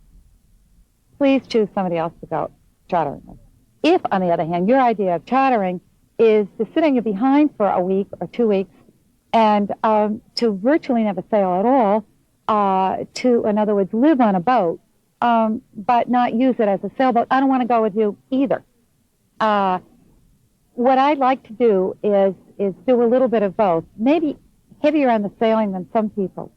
please choose somebody else to go chartering with. If, on the other hand, your idea of chartering is to sit on your behind for a week or 2 weeks and to virtually never sail at all, to, in other words, live on a boat, but not use it as a sailboat, I don't want to go with you either. What I'd like to do is do a little bit of both, maybe heavier on the sailing than some people.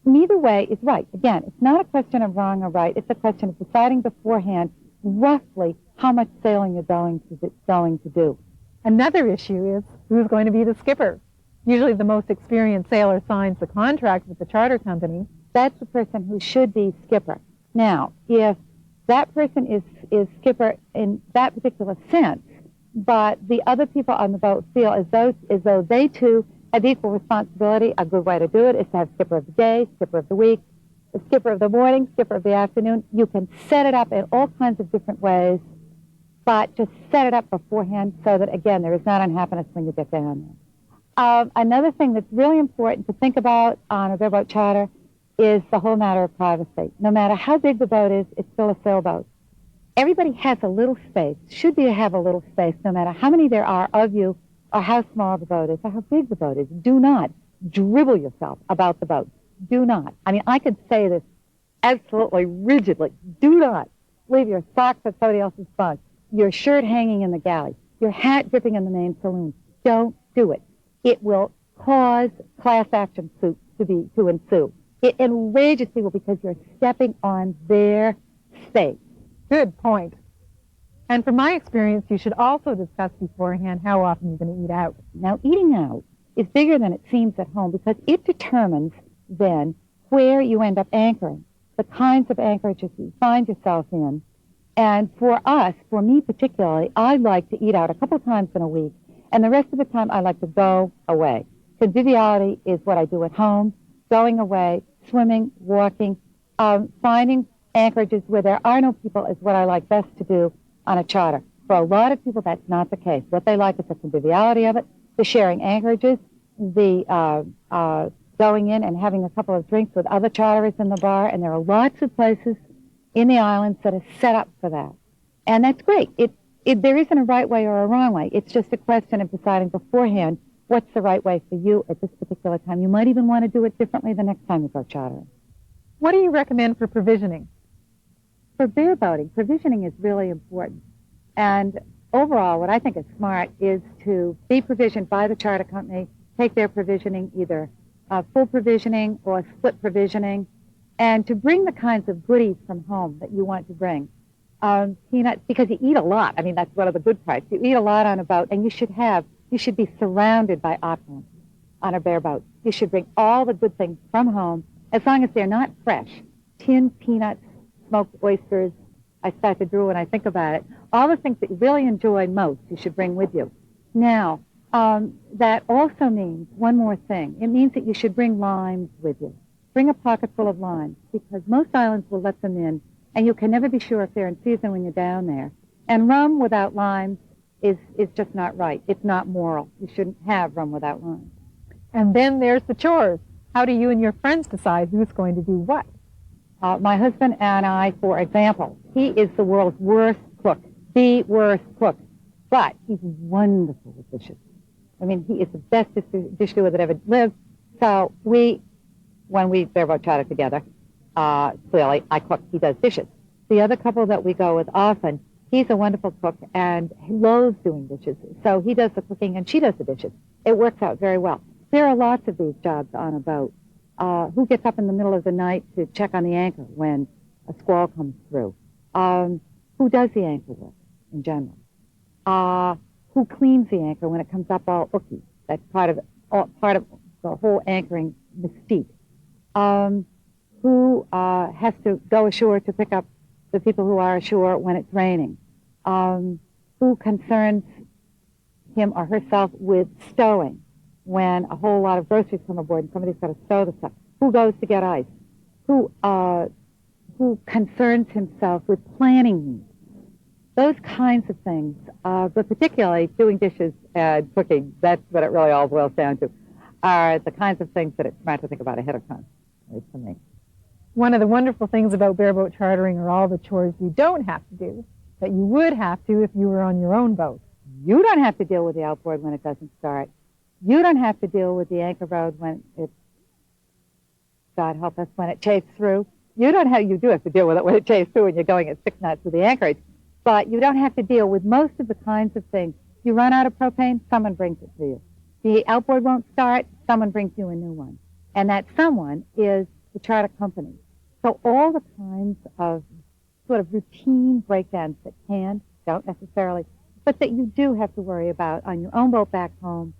Neither way is right. Again, it's not a question of wrong or right. It's a question of deciding beforehand roughly how much sailing you're going to do. Another issue is who's going to be the skipper. Usually the most experienced sailor signs the contract with the charter company. That's the person who should be skipper. Now, if that person is skipper in that particular sense, but the other people on the boat feel as though they too have equal responsibility, a good way to do it is to have skipper of the day, skipper of the week, skipper of the morning, skipper of the afternoon. You can set it up in all kinds of different ways, but just set it up beforehand so that, again, there is not unhappiness when you get down there. Another thing that's really important to think about on a bareboat charter is the whole matter of privacy. No matter how big the boat is, it's still a sailboat. Everybody has a little space, should have a little space, no matter how many there are of you or how small the boat is or how big the boat is. Do not dribble yourself about the boat. Do not. I mean, I could say this absolutely rigidly. Do not leave your socks at somebody else's bunk, your shirt hanging in the galley, your hat dripping in the main saloon. Don't do it. It will cause class action suits to ensue. It enrages people because you're stepping on their space. Good point. And from my experience, you should also discuss beforehand how often you're going to eat out. Now, eating out is bigger than it seems at home because it determines then where you end up anchoring, the kinds of anchorages you find yourself in, And for us, for me particularly, I like to eat out a couple times in a week, and the rest of the time I like to go away. Conviviality is what I do at home, going away, swimming, walking, finding anchorages where there are no people is what I like best to do on a charter. For a lot of people, that's not the case. What they like is the conviviality of it, the sharing anchorages, the going in and having a couple of drinks with other charterers in the bar, and there are lots of places in the islands that are set up for that. And that's great. There isn't a right way or a wrong way. It's just a question of deciding beforehand what's the right way for you at this particular time. You might even want to do it differently the next time you go chartering. What do you recommend for provisioning? For bareboating, provisioning is really important. And overall, what I think is smart is to be provisioned by the charter company, take their provisioning, either full provisioning or split provisioning, and to bring the kinds of goodies from home that you want to bring. Peanuts, because you eat a lot. I mean, that's one of the good parts. You eat a lot on a boat, and you should be surrounded by opulence on a bareboat. You should bring all the good things from home, as long as they're not fresh. Tinned peanuts, smoked oysters. I start to drool when I think about it. All the things that you really enjoy most, you should bring with you. Now, that also means one more thing. It means that you should bring limes with you. Bring a pocket full of limes, because most islands will let them in, and you can never be sure if they're in season when you're down there. And rum without limes is just not right. It's not moral. You shouldn't have rum without limes. And then there's the chores. How do you and your friends decide who's going to do what? My husband and I, for example, he is the world's worst cook, the worst cook, but he's wonderful with dishes. I mean, he is the best dish doer that ever lived. So when we bareboat charter together, clearly I cook, he does dishes. The other couple that we go with often, he's a wonderful cook and he loves doing dishes. So he does the cooking and she does the dishes. It works out very well. There are lots of these jobs on a boat. Who gets up in the middle of the night to check on the anchor when a squall comes through? Who does the anchor work in general? Who cleans the anchor when it comes up all ooky? That's part of the whole anchoring mystique. Who has to go ashore to pick up the people who are ashore when it's raining? Who concerns him or herself with stowing when a whole lot of groceries come aboard and somebody's got to stow the stuff? Who goes to get ice? Who concerns himself with planning needs? Those kinds of things, but particularly doing dishes and cooking, that's what it really all boils down to, are the kinds of things that it's smart to think about ahead of time, at least for me. One of the wonderful things about bareboat chartering are all the chores you don't have to do, that you would have to if you were on your own boat. You don't have to deal with the outboard when it doesn't start. You don't have to deal with the anchor road when it, God help us, when it chafes through. You do have to deal with it when it chafes through and you're going at 6 knots with the anchorage. But you don't have to deal with most of the kinds of things. You run out of propane, someone brings it to you. The outboard won't start, someone brings you a new one. And that someone is the charter company. So all the kinds of sort of routine breakdowns that don't necessarily, but that you do have to worry about on your own boat back home,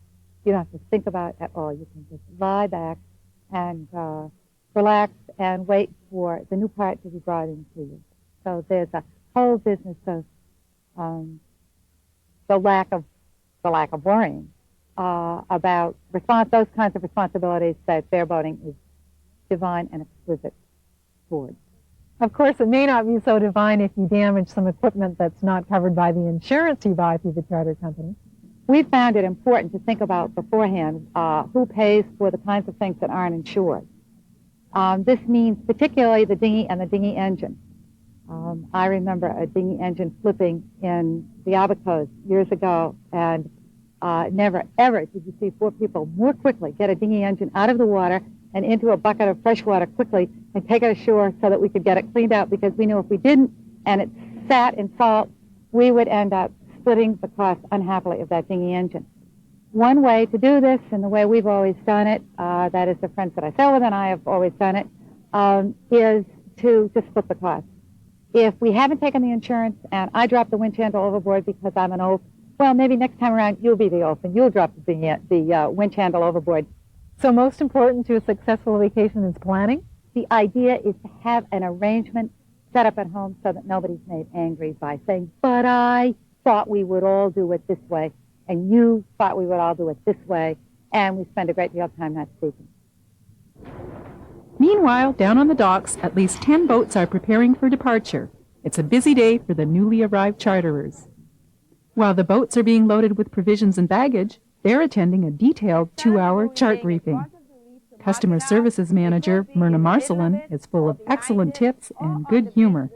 you don't have to think about at all. You can just lie back and relax and wait for the new part to be brought into you. So there's a whole business of the lack of worrying about those kinds of responsibilities that bareboating is divine and exquisite towards. Of course, it may not be so divine if you damage some equipment that's not covered by the insurance you buy through the charter company. We found it important to think about beforehand who pays for the kinds of things that aren't insured. This means particularly the dinghy and the dinghy engine. I remember a dinghy engine flipping in the Abacos years ago, and never, ever did you see 4 people more quickly get a dinghy engine out of the water and into a bucket of fresh water quickly and take it ashore so that we could get it cleaned out, because we knew if we didn't and it sat in salt, we would end up splitting the cost unhappily of that dinghy engine. One way to do this, and the way we've always done it, that is the friends that I sail with and I have always done it, is to just split the cost. If we haven't taken the insurance and I drop the winch handle overboard because I'm an oaf, well, maybe next time around you'll be the oaf and you'll drop the winch handle overboard. So most important to a successful vacation is planning? The idea is to have an arrangement set up at home so that nobody's made angry by saying, but I thought we would all do it this way, and you thought we would all do it this way, and we spend a great deal of time not speaking. Meanwhile, down on the docks, at least 10 boats are preparing for departure. It's a busy day for the newly arrived charterers. While the boats are being loaded with provisions and baggage, they're attending a detailed 2-hour chart briefing. Customer Services Manager Myrna Marcelin is full of excellent tips and good humor.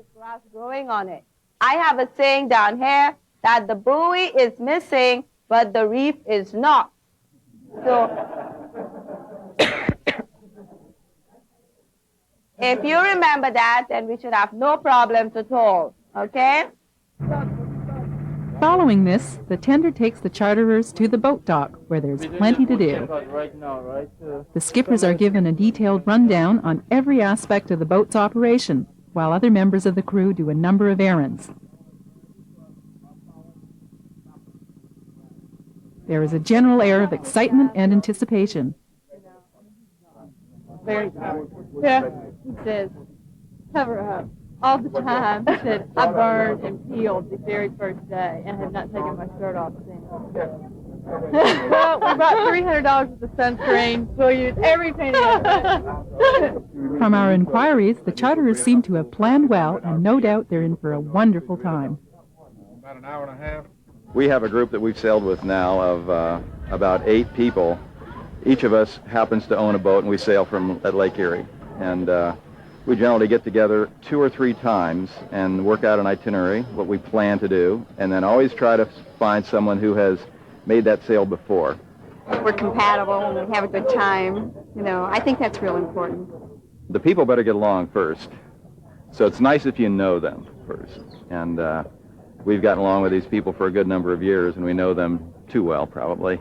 Growing on it. I have a saying down here that the buoy is missing, but the reef is not. So, if you remember that, then we should have no problems at all, okay? Following this, the tender takes the charterers to the boat dock, where there's plenty to do. The skippers are given a detailed rundown on every aspect of the boat's operation, while other members of the crew do a number of errands. There is a general air of excitement and anticipation. Very proud. Yeah, he says, cover up. All the time. He said, I burned and peeled the very first day and have not taken my shirt off since. Well, we bought $300 worth of sunscreen. We'll use every penny of it. From our inquiries, the charterers seem to have planned well, and no doubt they're in for a wonderful time. About an hour and a half. We have a group that we've sailed with now of about 8 people. Each of us happens to own a boat, and we sail from at Lake Erie. And we generally get together 2 or 3 times and work out an itinerary, what we plan to do, and then always try to find someone who has made that sail before. We're compatible and we have a good time. You know, I think that's real important. The people better get along first. So it's nice if you know them first. And we've gotten along with these people for a good number of years, and we know them too well, probably.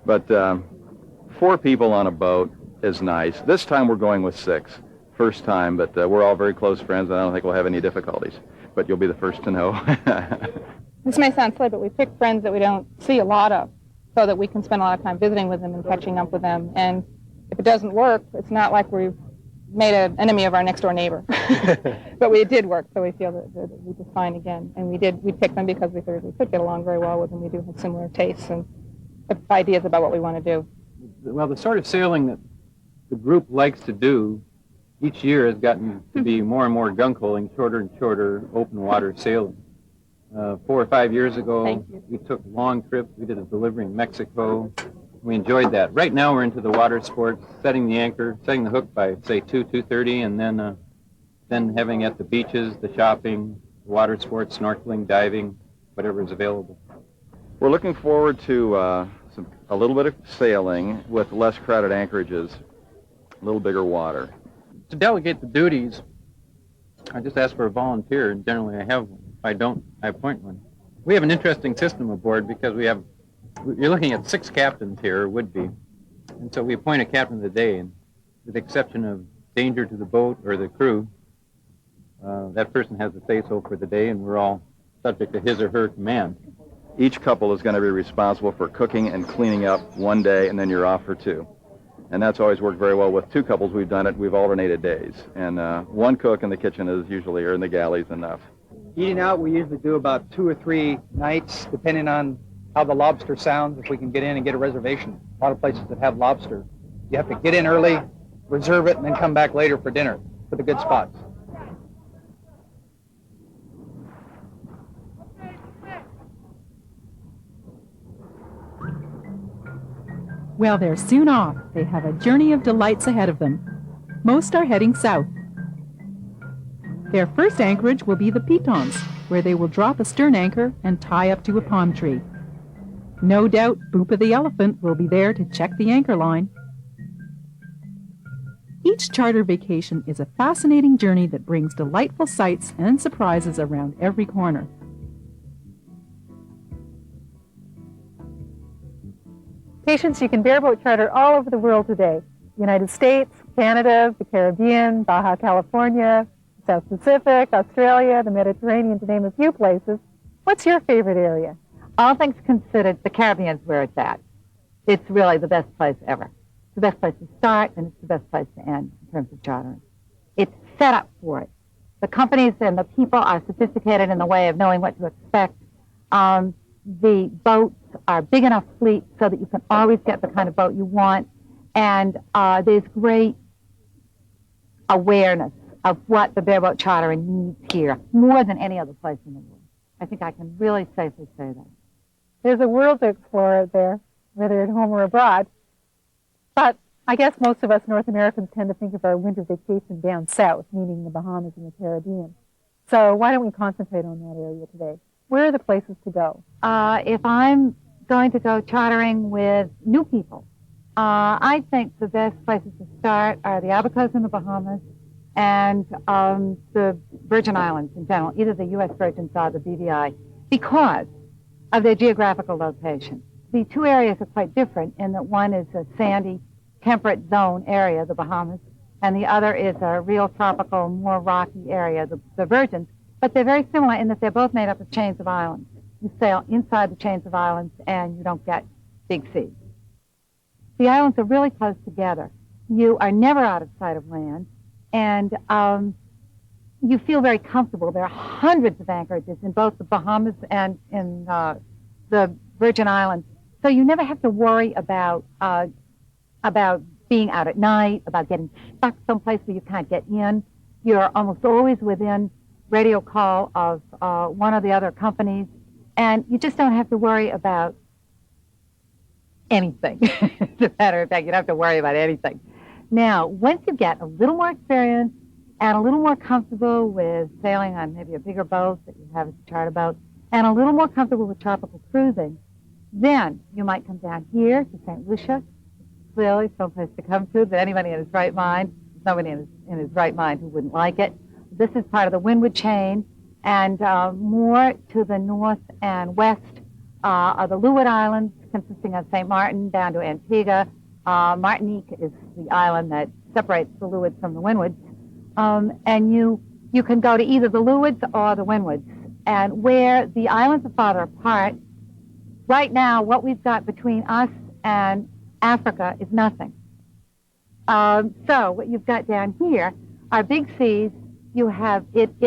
But 4 people on a boat is nice. This time we're going with 6. First time, but we're all very close friends, and I don't think we'll have any difficulties. But you'll be the first to know. This may sound silly, but we pick friends that we don't see a lot of so that we can spend a lot of time visiting with them and catching up with them. And if it doesn't work, it's not like we've made an enemy of our next-door neighbor. But it did work, so we feel that we just fine again. And we picked them because we figured we could get along very well with them. We do have similar tastes and ideas about what we want to do. Well, the sort of sailing that the group likes to do each year has gotten to be more and more gung-holing, shorter and shorter open water sailing. 4 or 5 years ago, we took long trips. We did a delivery in Mexico. We enjoyed that. Right now we're into the water sports, setting the anchor, setting the hook by, say, 2:30, and then having at the beaches, the shopping, water sports, snorkeling, diving, whatever is available. We're looking forward to a little bit of sailing with less crowded anchorages, a little bigger water. To delegate the duties, I just ask for a volunteer, and generally I have one. If I don't, I appoint one. We have an interesting system aboard because you're looking at 6 captains here, would be, and so we appoint a captain of the day, and with the exception of danger to the boat or the crew, that person has the say-so for the day, and we're all subject to his or her command. Each couple is going to be responsible for cooking and cleaning up one day, and then you're off for 2. And that's always worked very well with 2 couples. We've done it. We've alternated days. And 1 cook in the kitchen is usually, or in the galleys, enough. Eating out, we usually do about 2 or 3 nights, depending on how the lobster sounds, if we can get in and get a reservation. A lot of places that have lobster, you have to get in early, reserve it, and then come back later for dinner, for the good spots. Well, they're soon off. They have a journey of delights ahead of them. Most are heading south. Their first anchorage will be the Pitons, where they will drop a stern anchor and tie up to a palm tree. No doubt Boopa the elephant will be there to check the anchor line. Each charter vacation is a fascinating journey that brings delightful sights and surprises around every corner. Patients, you can bareboat charter all over the world today. United States, Canada, the Caribbean, Baja California, South Pacific, Australia, the Mediterranean, to name a few places. What's your favorite area? All things considered, the Caribbean's where it's at. It's really the best place ever. It's the best place to start, and it's the best place to end in terms of chartering. It's set up for it. The companies and the people are sophisticated in the way of knowing what to expect. The boats are big enough fleets so that you can always get the kind of boat you want. And there's great awareness of what the bareboat chartering needs here, more than any other place in the world. I think I can really safely say that. There's a world to explore out there, whether at home or abroad. But I guess most of us North Americans tend to think of our winter vacation down south, meaning the Bahamas and the Caribbean. So why don't we concentrate on that area today? Where are the places to go? If I'm going to go chartering with new people, I think the best places to start are the Abacos in the Bahamas and the Virgin Islands in general, either the U.S. Virgins or the BVI, because of their geographical location. The two areas are quite different in that one is a sandy, temperate zone area, the Bahamas, and the other is a real tropical, more rocky area, the Virgins. But they're very similar in that they're both made up of chains of islands. You sail inside the chains of islands and you don't get big seas. The islands are really close together. You are never out of sight of land, and you feel very comfortable. There are hundreds of anchorages in both the Bahamas and in the Virgin Islands. So you never have to worry about being out at night, about getting stuck someplace where you can't get in. You're almost always within radio call of one of the other companies, and you just don't have to worry about anything. As a matter of fact, you don't have to worry about anything. Now, once you get a little more experience and a little more comfortable with sailing on maybe a bigger boat that you have as a charter boat, and a little more comfortable with tropical cruising, then you might come down here to St. Lucia. Clearly, someplace to come to that anybody in his right mind, nobody in his right mind who wouldn't like it. This is part of the Windward chain, and more to the north and west are the Leeward Islands, consisting of St. Martin down to Antigua. Martinique is the island that separates the Leewards from the Windwards. And you can go to either the Leewards or the Windwards. And where the islands are farther apart, right now what we've got between us and Africa is nothing. So what you've got down here are big seas. You have it's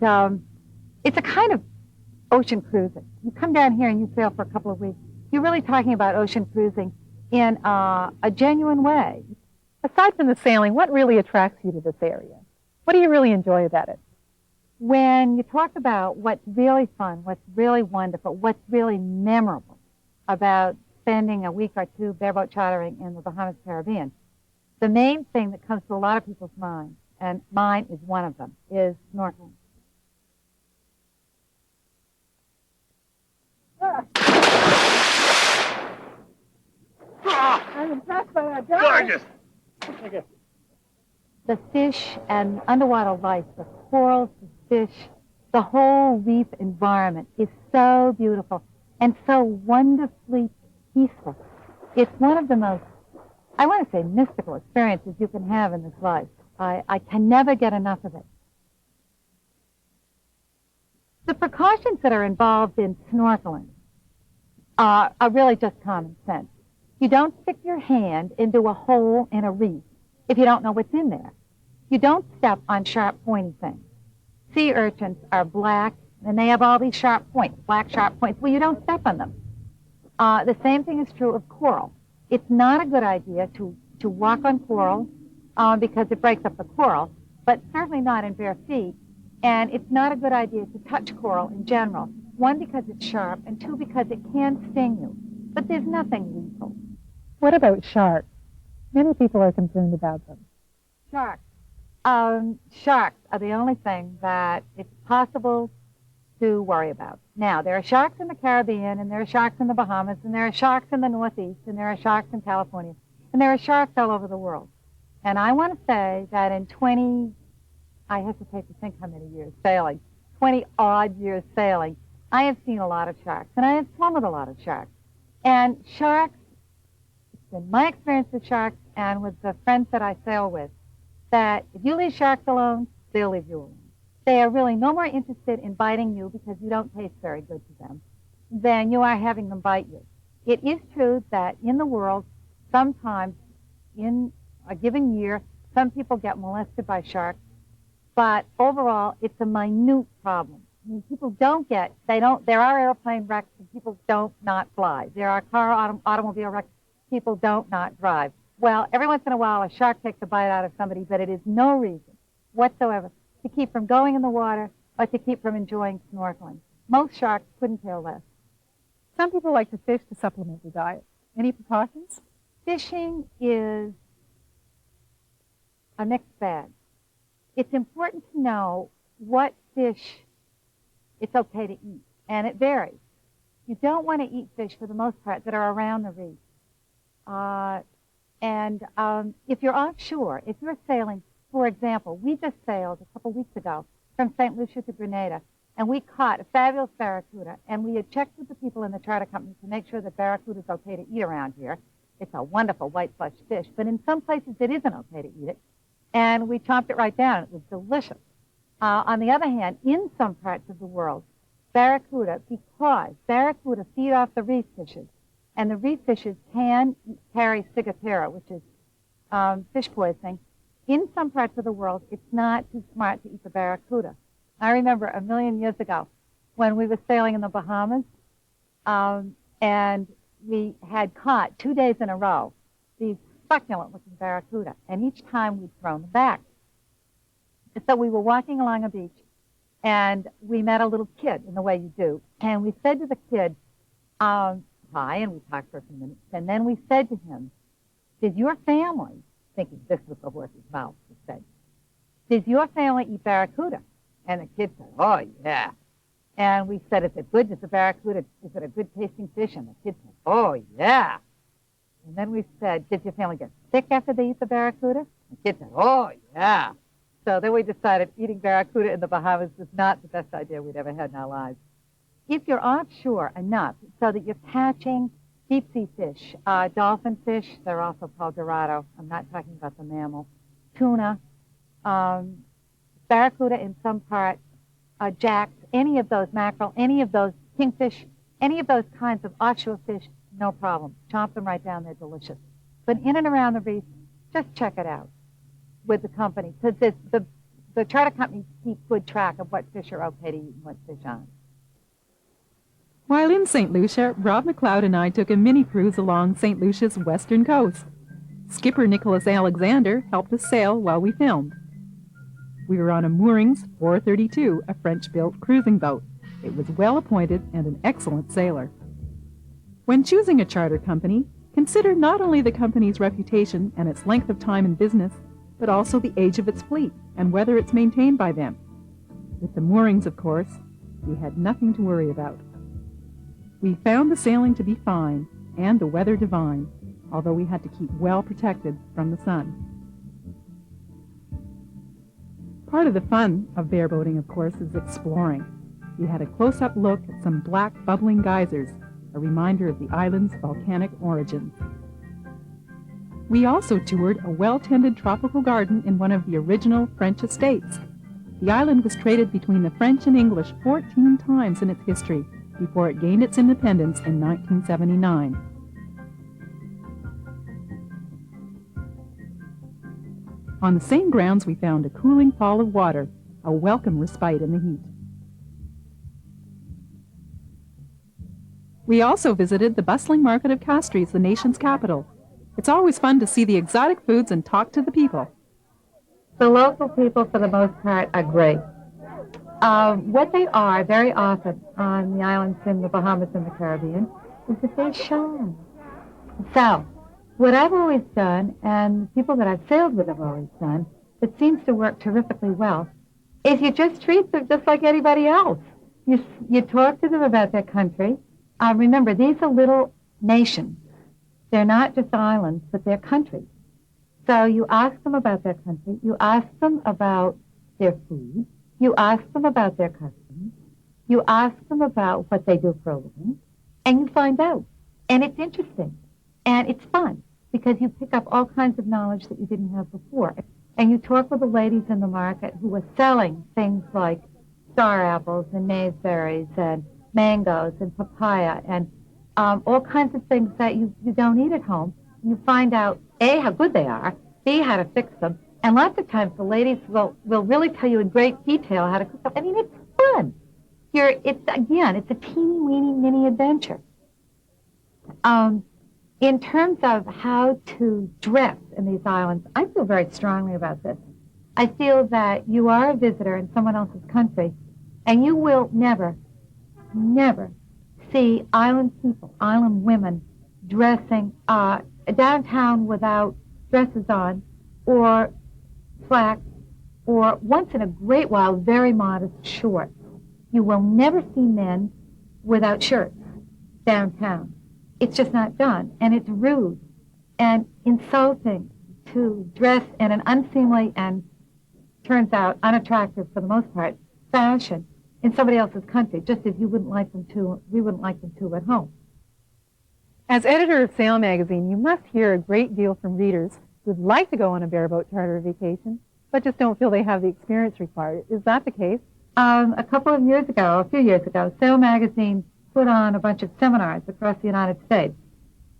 a kind of ocean cruising. You come down here and you sail for a couple of weeks. You're really talking about ocean cruising in a genuine way. Aside from the sailing, what really attracts you to this area? What do you really enjoy about it? When you talk about what's really fun, what's really wonderful, what's really memorable about spending a week or two bareboat chartering in the Bahamas Caribbean, the main thing that comes to a lot of people's minds, and mine is one of them, is snorkeling. I'm impressed by that dog. The fish and underwater life, the corals, the fish, the whole reef environment is so beautiful and so wonderfully peaceful. It's one of the most, I want to say, mystical experiences you can have in this life. I can never get enough of it. The precautions that are involved in snorkeling are really just common sense. You don't stick your hand into a hole in a reef if you don't know what's in there. You don't step on sharp, pointy things. Sea urchins are black, and they have all these sharp points, black sharp points. Well, you don't step on them. The same thing is true of coral. It's not a good idea to walk on coral because it breaks up the coral, but certainly not in bare feet. And it's not a good idea to touch coral in general. One, because it's sharp, and two, because it can sting you. But there's nothing lethal. What about sharks? Many people are concerned about them. Sharks. Sharks are the only thing that it's possible to worry about. Now, there are sharks in the Caribbean, and there are sharks in the Bahamas, and there are sharks in the Northeast, and there are sharks in California, and there are sharks all over the world. And I want to say that in 20, I hesitate to think how many years sailing, 20-odd years sailing, I have seen a lot of sharks, and I have swum with a lot of sharks. And sharks, in my experience with sharks and with the friends that I sail with, that if you leave sharks alone, they'll leave you alone. They are really no more interested in biting you because you don't taste very good to them than you are having them bite you. It is true that in the world, sometimes in a given year, some people get molested by sharks, But overall, it's a minute problem. I mean, people don't get, there are airplane wrecks and people don't not fly. There are automobile wrecks, people don't not drive. Well, every once in a while, a shark takes a bite out of somebody, but it is no reason whatsoever to keep from going in the water or to keep from enjoying snorkeling. Most sharks couldn't care less. Some people like to fish to supplement their diet. Any precautions? Fishing is a mixed bag. It's important to know what fish it's okay to eat, and it varies. You don't want to eat fish, for the most part, that are around the reef. If you're offshore, if you're sailing, for example, we just sailed a couple weeks ago from St. Lucia to Grenada, and we caught a fabulous barracuda, and we had checked with the people in the charter company to make sure that barracuda is okay to eat around here. It's a wonderful white flesh fish, but in some places it isn't okay to eat it, and we chomped it right down. It was delicious. On the other hand, in some parts of the world, barracuda, because barracuda feed off the reef fishes, and the reef fishes can carry ciguatera, which is fish poisoning. In some parts of the world, it's not too smart to eat the barracuda. I remember a million years ago when we were sailing in the Bahamas, and we had caught 2 days in a row these succulent-looking barracuda, and each time we'd thrown them back. So we were walking along a beach, and we met a little kid in the way you do, and we said to the kid, hi, and we talked for a few minutes, and then we said to him, did your family, thinking this was the horse's mouth, we said, did your family eat barracuda? And the kid said, oh, yeah. And we said, is it good? Is the barracuda, is it a good tasting fish? And the kid said, oh, yeah. And then we said, did your family get sick after they eat the barracuda? The kid said, oh, yeah. So then we decided eating barracuda in the Bahamas was not the best idea we'd ever had in our lives. If you're offshore enough so that you're catching deep-sea fish, dolphin fish, they're also called dorado. I'm not talking about the mammal. Tuna, barracuda in some parts, jacks, any of those mackerel, any of those kingfish, any of those kinds of offshore fish, no problem. Chomp them right down, they're delicious. But in and around the reef, just check it out with the company, because the charter companies keep good track of what fish are okay to eat and what fish aren't. While in St. Lucia, Rob MacLeod and I took a mini cruise along St. Lucia's western coast. Skipper Nicholas Alexander helped us sail while we filmed. We were on a Moorings 432, a French-built cruising boat. It was well appointed and an excellent sailor. When choosing a charter company, consider not only the company's reputation and its length of time in business, but also the age of its fleet and whether it's maintained by them. With the Moorings, of course, we had nothing to worry about. We found the sailing to be fine and the weather divine, although we had to keep well protected from the sun. Part of the fun of bareboating, of course, is exploring. We had a close-up look at some black bubbling geysers, a reminder of the island's volcanic origins. We also toured a well-tended tropical garden in one of the original French estates. The island was traded between the French and English 14 times in its history before it gained its independence in 1979. On the same grounds, we found a cooling fall of water, a welcome respite in the heat. We also visited the bustling market of Castries, the nation's capital. It's always fun to see the exotic foods and talk to the people. The local people, for the most part, are great. What they are very often on the islands in the Bahamas and the Caribbean is that they're shy. So, what I've always done, and the people that I've sailed with have always done, that seems to work terrifically well, is you just treat them just like anybody else. You talk to them about their country. Remember, these are little nations. They're not just islands, but they're countries. So you ask them about their country. You ask them about their food. You ask them about their customs. You ask them about what they do for a living. And you find out. And it's interesting. And it's fun, because you pick up all kinds of knowledge that you didn't have before. And you talk with the ladies in the market who are selling things like star apples and mazeberries and mangoes and papaya and all kinds of things that you don't eat at home. You find out, A, how good they are, B, how to fix them, And lots of times the ladies will really tell you in great detail how to cook. I mean, it's fun. It's a teeny weeny mini adventure. In terms of how to dress in these islands, I feel very strongly about this. I feel that you are a visitor in someone else's country, and you will never, never see island people, island women, dressing downtown without dresses on, or slacks, or once in a great while, very modest shorts. You will never see men without shirts downtown. It's just not done, and it's rude and insulting to dress in an unseemly and, turns out, unattractive, for the most part, fashion in somebody else's country, just as we wouldn't like them to at home. As editor of Sail Magazine, you must hear a great deal from readers who would like to go on a bareboat charter vacation, but just don't feel they have the experience required. Is that the case? A few years ago, Sail Magazine put on a bunch of seminars across the United States.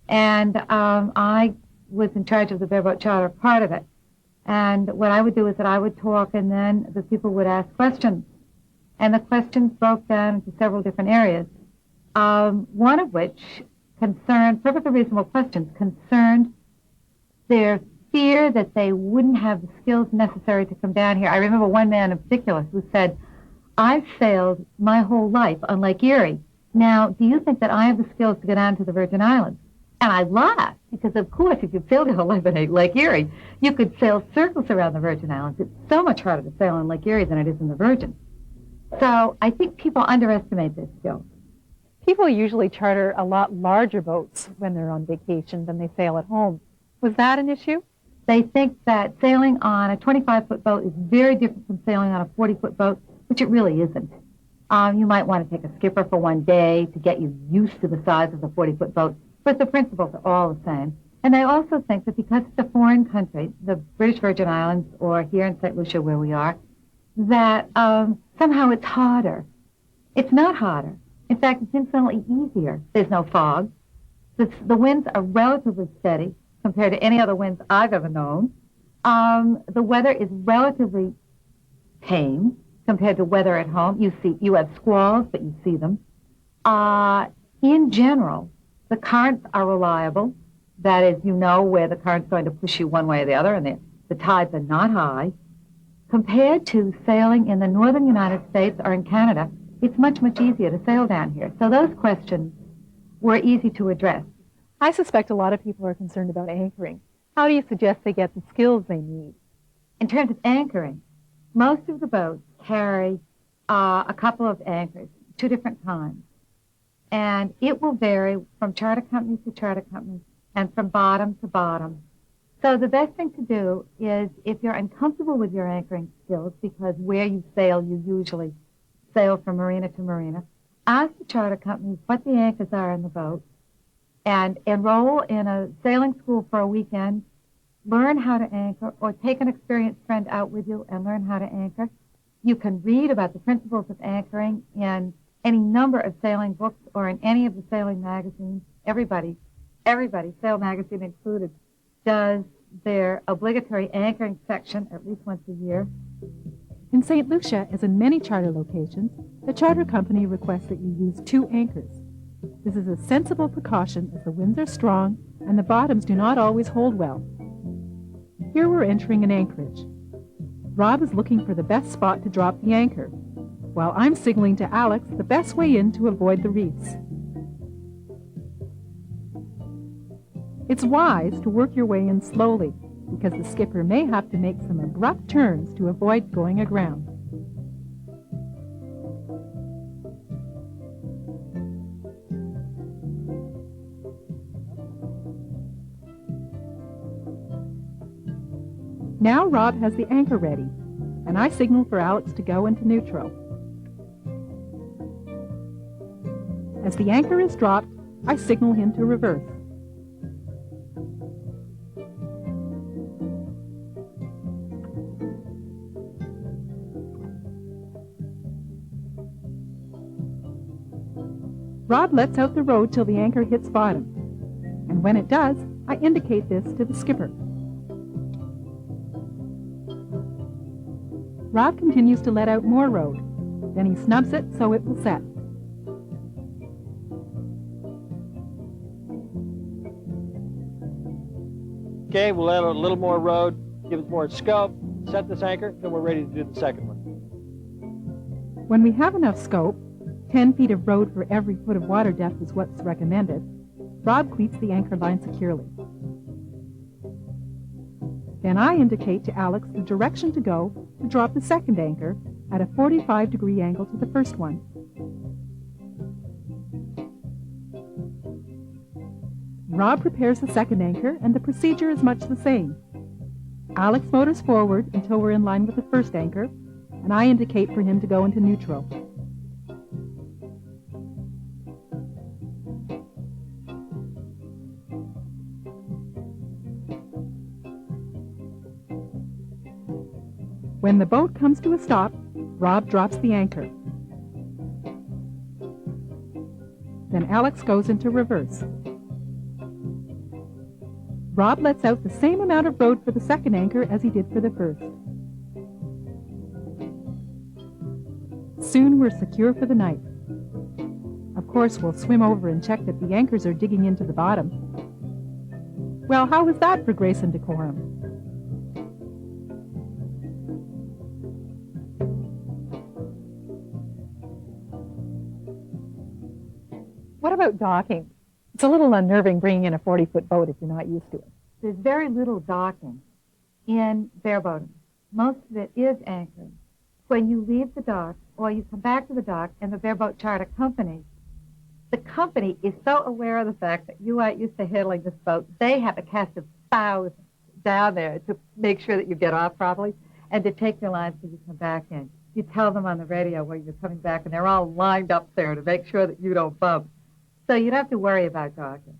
And I was in charge of the bareboat charter part of it. And what I would do is that I would talk, and then the people would ask questions. And the questions broke down into several different areas, one of which perfectly reasonable questions, concerned their fear that they wouldn't have the skills necessary to come down here. I remember one man in particular who said, "I've sailed my whole life on Lake Erie. Now, do you think that I have the skills to go down to the Virgin Islands?" And I laughed, because of course, if you've sailed your whole life on Lake Erie, you could sail circles around the Virgin Islands. It's so much harder to sail on Lake Erie than it is in the Virgin. So I think people underestimate their skills. People usually charter a lot larger boats when they're on vacation than they sail at home. Was that an issue? They think that sailing on a 25-foot boat is very different from sailing on a 40-foot boat, which it really isn't. You might want to take a skipper for one day to get you used to the size of the 40-foot boat, but the principles are all the same. And they also think that because it's a foreign country, the British Virgin Islands or here in St. Lucia where we are, that somehow it's harder. It's not harder. In fact, it's infinitely easier. There's no fog. The winds are relatively steady compared to any other winds I've ever known. The weather is relatively tame compared to weather at home. You have squalls, but you see them. In general, the currents are reliable. That is, you know where the current's going to push you one way or the other, and the tides are not high. Compared to sailing in the northern United States or in Canada, it's much, much easier to sail down here. So those questions were easy to address. I suspect a lot of people are concerned about anchoring. How do you suggest they get the skills they need? In terms of anchoring, most of the boats carry a couple of anchors, 2 different kinds. And it will vary from charter company to charter company and from bottom to bottom. So the best thing to do is, if you're uncomfortable with your anchoring skills, because where you sail, you usually sail from marina to marina, ask the charter companies what the anchors are in the boat, and enroll in a sailing school for a weekend, learn how to anchor, or take an experienced friend out with you and learn how to anchor. You can read about the principles of anchoring in any number of sailing books or in any of the sailing magazines. Everybody, Sail Magazine included, does their obligatory anchoring section at least once a year. In St. Lucia, as in many charter locations, the charter company requests that you use 2 anchors. This is a sensible precaution as the winds are strong and the bottoms do not always hold well. Here we're entering an anchorage. Rob is looking for the best spot to drop the anchor, while I'm signaling to Alex the best way in to avoid the reefs. It's wise to work your way in slowly, because the skipper may have to make some abrupt turns to avoid going aground. Now Rob has the anchor ready, and I signal for Alex to go into neutral. As the anchor is dropped, I signal him to reverse. Rob lets out the rode till the anchor hits bottom, and when it does, I indicate this to the skipper. Rob continues to let out more road. Then he snubs it so it will set. Okay, we'll add a little more road, give it more scope, set this anchor, then we're ready to do the second one. When we have enough scope, 10 feet of road for every foot of water depth is what's recommended, Rob cleats the anchor line securely. Then I indicate to Alex the direction to go to drop the second anchor at a 45-degree angle to the first one. Rob prepares the second anchor, and the procedure is much the same. Alex motors forward until we're in line with the first anchor, and I indicate for him to go into neutral. When the boat comes to a stop, Rob drops the anchor. Then Alex goes into reverse. Rob lets out the same amount of road for the second anchor as he did for the first. Soon we're secure for the night. Of course, we'll swim over and check that the anchors are digging into the bottom. Well, how was that for grace and decorum? What about docking? It's a little unnerving bringing in a 40-foot boat if you're not used to it. There's very little docking in bareboating. Most of it is anchoring. When you leave the dock or you come back to the dock in the Bareboat Charter Company, the company is so aware of the fact that you aren't used to handling this boat, they have a cast of thousands down there to make sure that you get off properly and to take your lines when you come back in. You tell them on the radio when you're coming back, and they're all lined up there to make sure that you don't bump. So you don't have to worry about docking.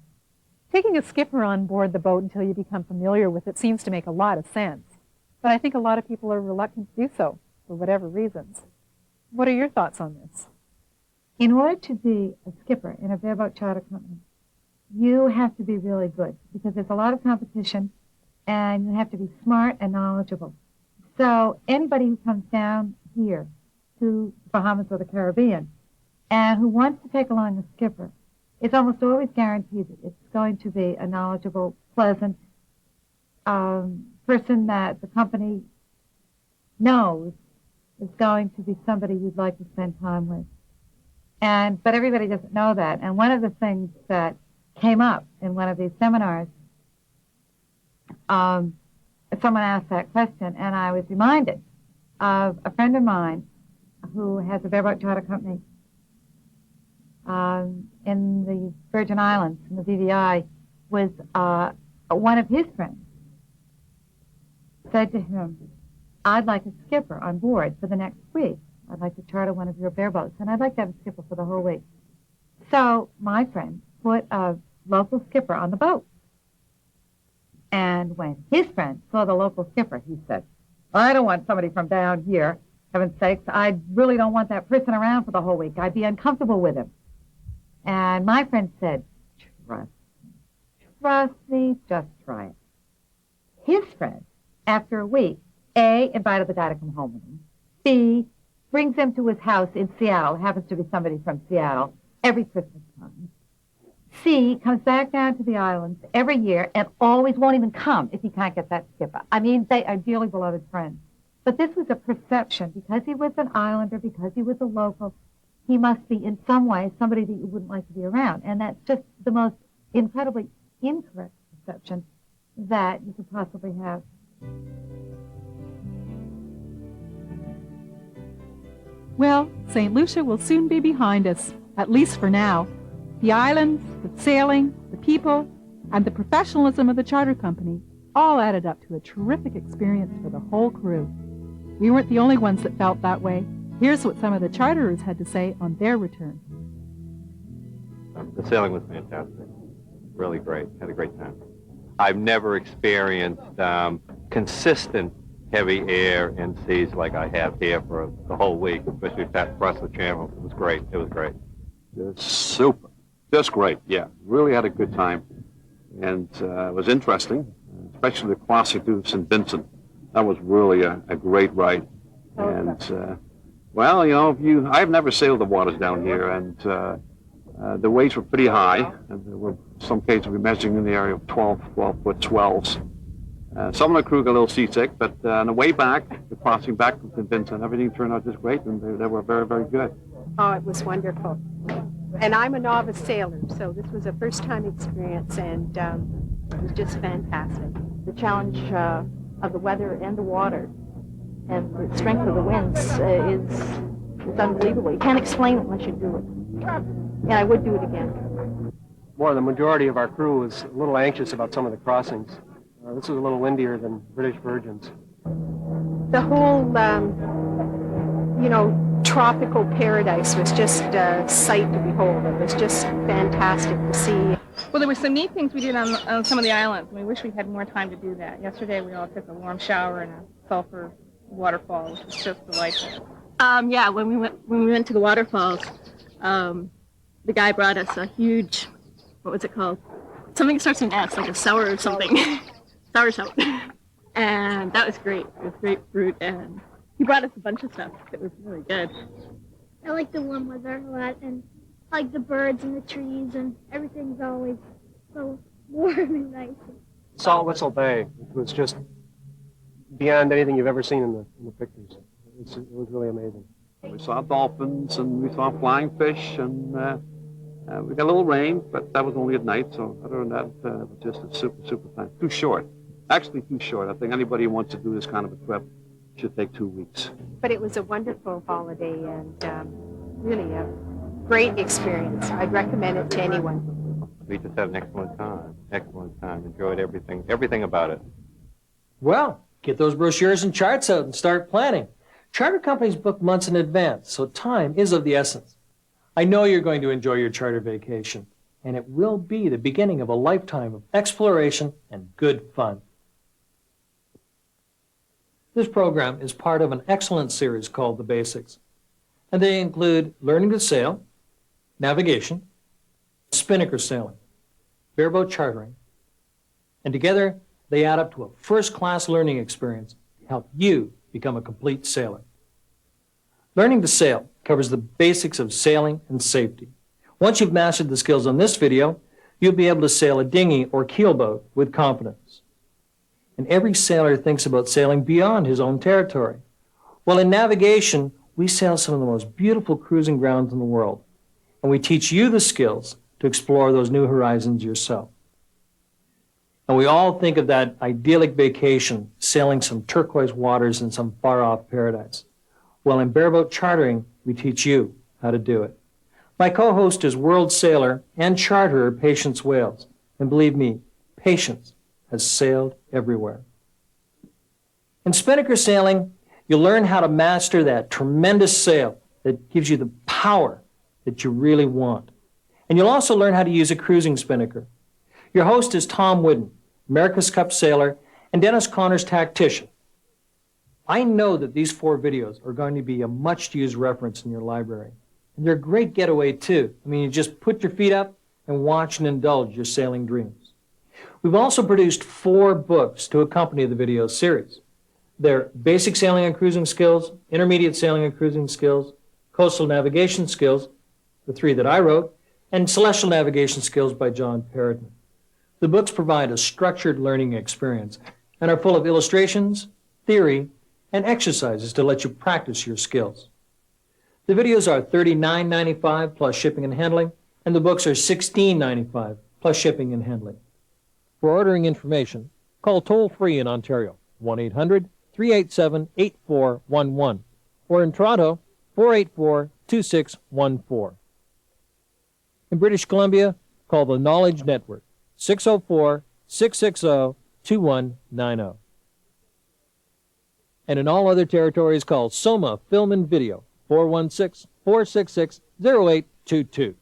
Taking a skipper on board the boat until you become familiar with it seems to make a lot of sense. But I think a lot of people are reluctant to do so, for whatever reasons. What are your thoughts on this? In order to be a skipper in a bareboat charter company, you have to be really good because there's a lot of competition and you have to be smart and knowledgeable. So anybody who comes down here to Bahamas or the Caribbean and who wants to take along a skipper, it's almost always guaranteed that it's going to be a knowledgeable, pleasant person that the company knows is going to be somebody you'd like to spend time with. But everybody doesn't know that. And one of the things that came up in one of these seminars, someone asked that question, and I was reminded of a friend of mine who has a bareboat charter company in the Virgin Islands, in the VVI, was one of his friends said to him, I'd like a skipper on board for the next week. I'd like to charter one of your bareboats, and I'd like to have a skipper for the whole week. So my friend put a local skipper on the boat. And when his friend saw the local skipper, he said, I don't want somebody from down here. Heaven's sakes, I really don't want that person around for the whole week. I'd be uncomfortable with him. And my friend said, trust me, just try it. His friend, after a week, A, invited the guy to come home with him. B, brings him to his house in Seattle, happens to be somebody from Seattle, every Christmas time. C, comes back down to the islands every year and always won't even come if he can't get that skipper. I mean, they are dearly beloved friends. But this was a perception. Because he was an islander, because he was a local, he must be in some way somebody that you wouldn't like to be around. And that's just the most incredibly incorrect perception that you could possibly have. Well, St. Lucia will soon be behind us, at least for now. The islands, the sailing, the people, and the professionalism of the charter company all added up to a terrific experience for the whole crew. We weren't the only ones that felt that way. Here's what some of the charterers had to say on their return. The sailing was fantastic. Really great. Had a great time. I've never experienced consistent heavy air and seas like I have here for the whole week, especially across the channel. It was great. It was great. Super. Just great, yeah. Really had a good time. And it was interesting, especially the classic to St. Vincent. That was really a great ride. And, well, you know, I've never sailed the waters down here, and the waves were pretty high, and there were some cases we measuring in the area of 12-foot swells. Some of the crew got a little seasick, but on the way back, the crossing back from St. Vincent, everything turned out just great, and they were very, very good. Oh, it was wonderful. And I'm a novice sailor, so this was a first-time experience, and it was just fantastic. The challenge of the weather and the water and the strength of the winds is unbelievable. You can't explain it unless you do it. And I would do it again. The majority of our crew was a little anxious about some of the crossings. This was a little windier than British Virgins. The whole, tropical paradise was just a sight to behold. It was just fantastic to see. Well, there were some neat things we did on some of the islands. We wish we had more time to do that. Yesterday we all took a warm shower in a sulfur waterfall, which was just delightful. Yeah, when we went to the waterfalls, the guy brought us a huge, what was it called? Something that starts with an S, like a sour or something. Sour. And that was great. It was great fruit, and he brought us a bunch of stuff. It was really good. I like the warm weather a lot, and I like the birds and the trees, and everything's always so warm and nice. Salt Whistle Bay was just beyond anything you've ever seen in the pictures. It was really amazing. We saw dolphins, and we saw flying fish, and we got a little rain, but that was only at night, so other than that, it was just a super, super time. Too short. Actually, too short. I think anybody who wants to do this kind of a trip should take 2 weeks. But it was a wonderful holiday, and really a great experience. I'd recommend it to anyone. We just had an excellent time. Excellent time. Enjoyed everything about it. Well, get those brochures and charts out and start planning. Charter companies book months in advance, so time is of the essence. I know you're going to enjoy your charter vacation, and it will be the beginning of a lifetime of exploration and good fun. This program is part of an excellent series called The Basics, and they include learning to sail, navigation, spinnaker sailing, bareboat chartering, and together they add up to a first-class learning experience to help you become a complete sailor. Learning to sail covers the basics of sailing and safety. Once you've mastered the skills on this video, you'll be able to sail a dinghy or keelboat with confidence. And every sailor thinks about sailing beyond his own territory. Well, in navigation, we sail some of the most beautiful cruising grounds in the world, and we teach you the skills to explore those new horizons yourself. And we all think of that idyllic vacation, sailing some turquoise waters in some far-off paradise. Well, in Bareboat Chartering, we teach you how to do it. My co-host is world sailor and charterer Patience Wales. And believe me, Patience has sailed everywhere. In spinnaker sailing, you'll learn how to master that tremendous sail that gives you the power that you really want. And you'll also learn how to use a cruising spinnaker. Your host is Tom Whidden, America's Cup sailor, and Dennis Connor's tactician. I know that these 4 videos are going to be a much-used reference in your library. And they're a great getaway, too. I mean, you just put your feet up and watch and indulge your sailing dreams. We've also produced 4 books to accompany the video series. They're Basic Sailing and Cruising Skills, Intermediate Sailing and Cruising Skills, Coastal Navigation Skills, the 3 that I wrote, and Celestial Navigation Skills by John Perriton. The books provide a structured learning experience and are full of illustrations, theory, and exercises to let you practice your skills. The videos are $39.95 plus shipping and handling, and the books are $16.95 plus shipping and handling. For ordering information, call toll-free in Ontario, 1-800-387-8411, or in Toronto, 484-2614. In British Columbia, call the Knowledge Network, 604-660-2190. And in all other territories, call Soma Film and Video, 416-466-0822.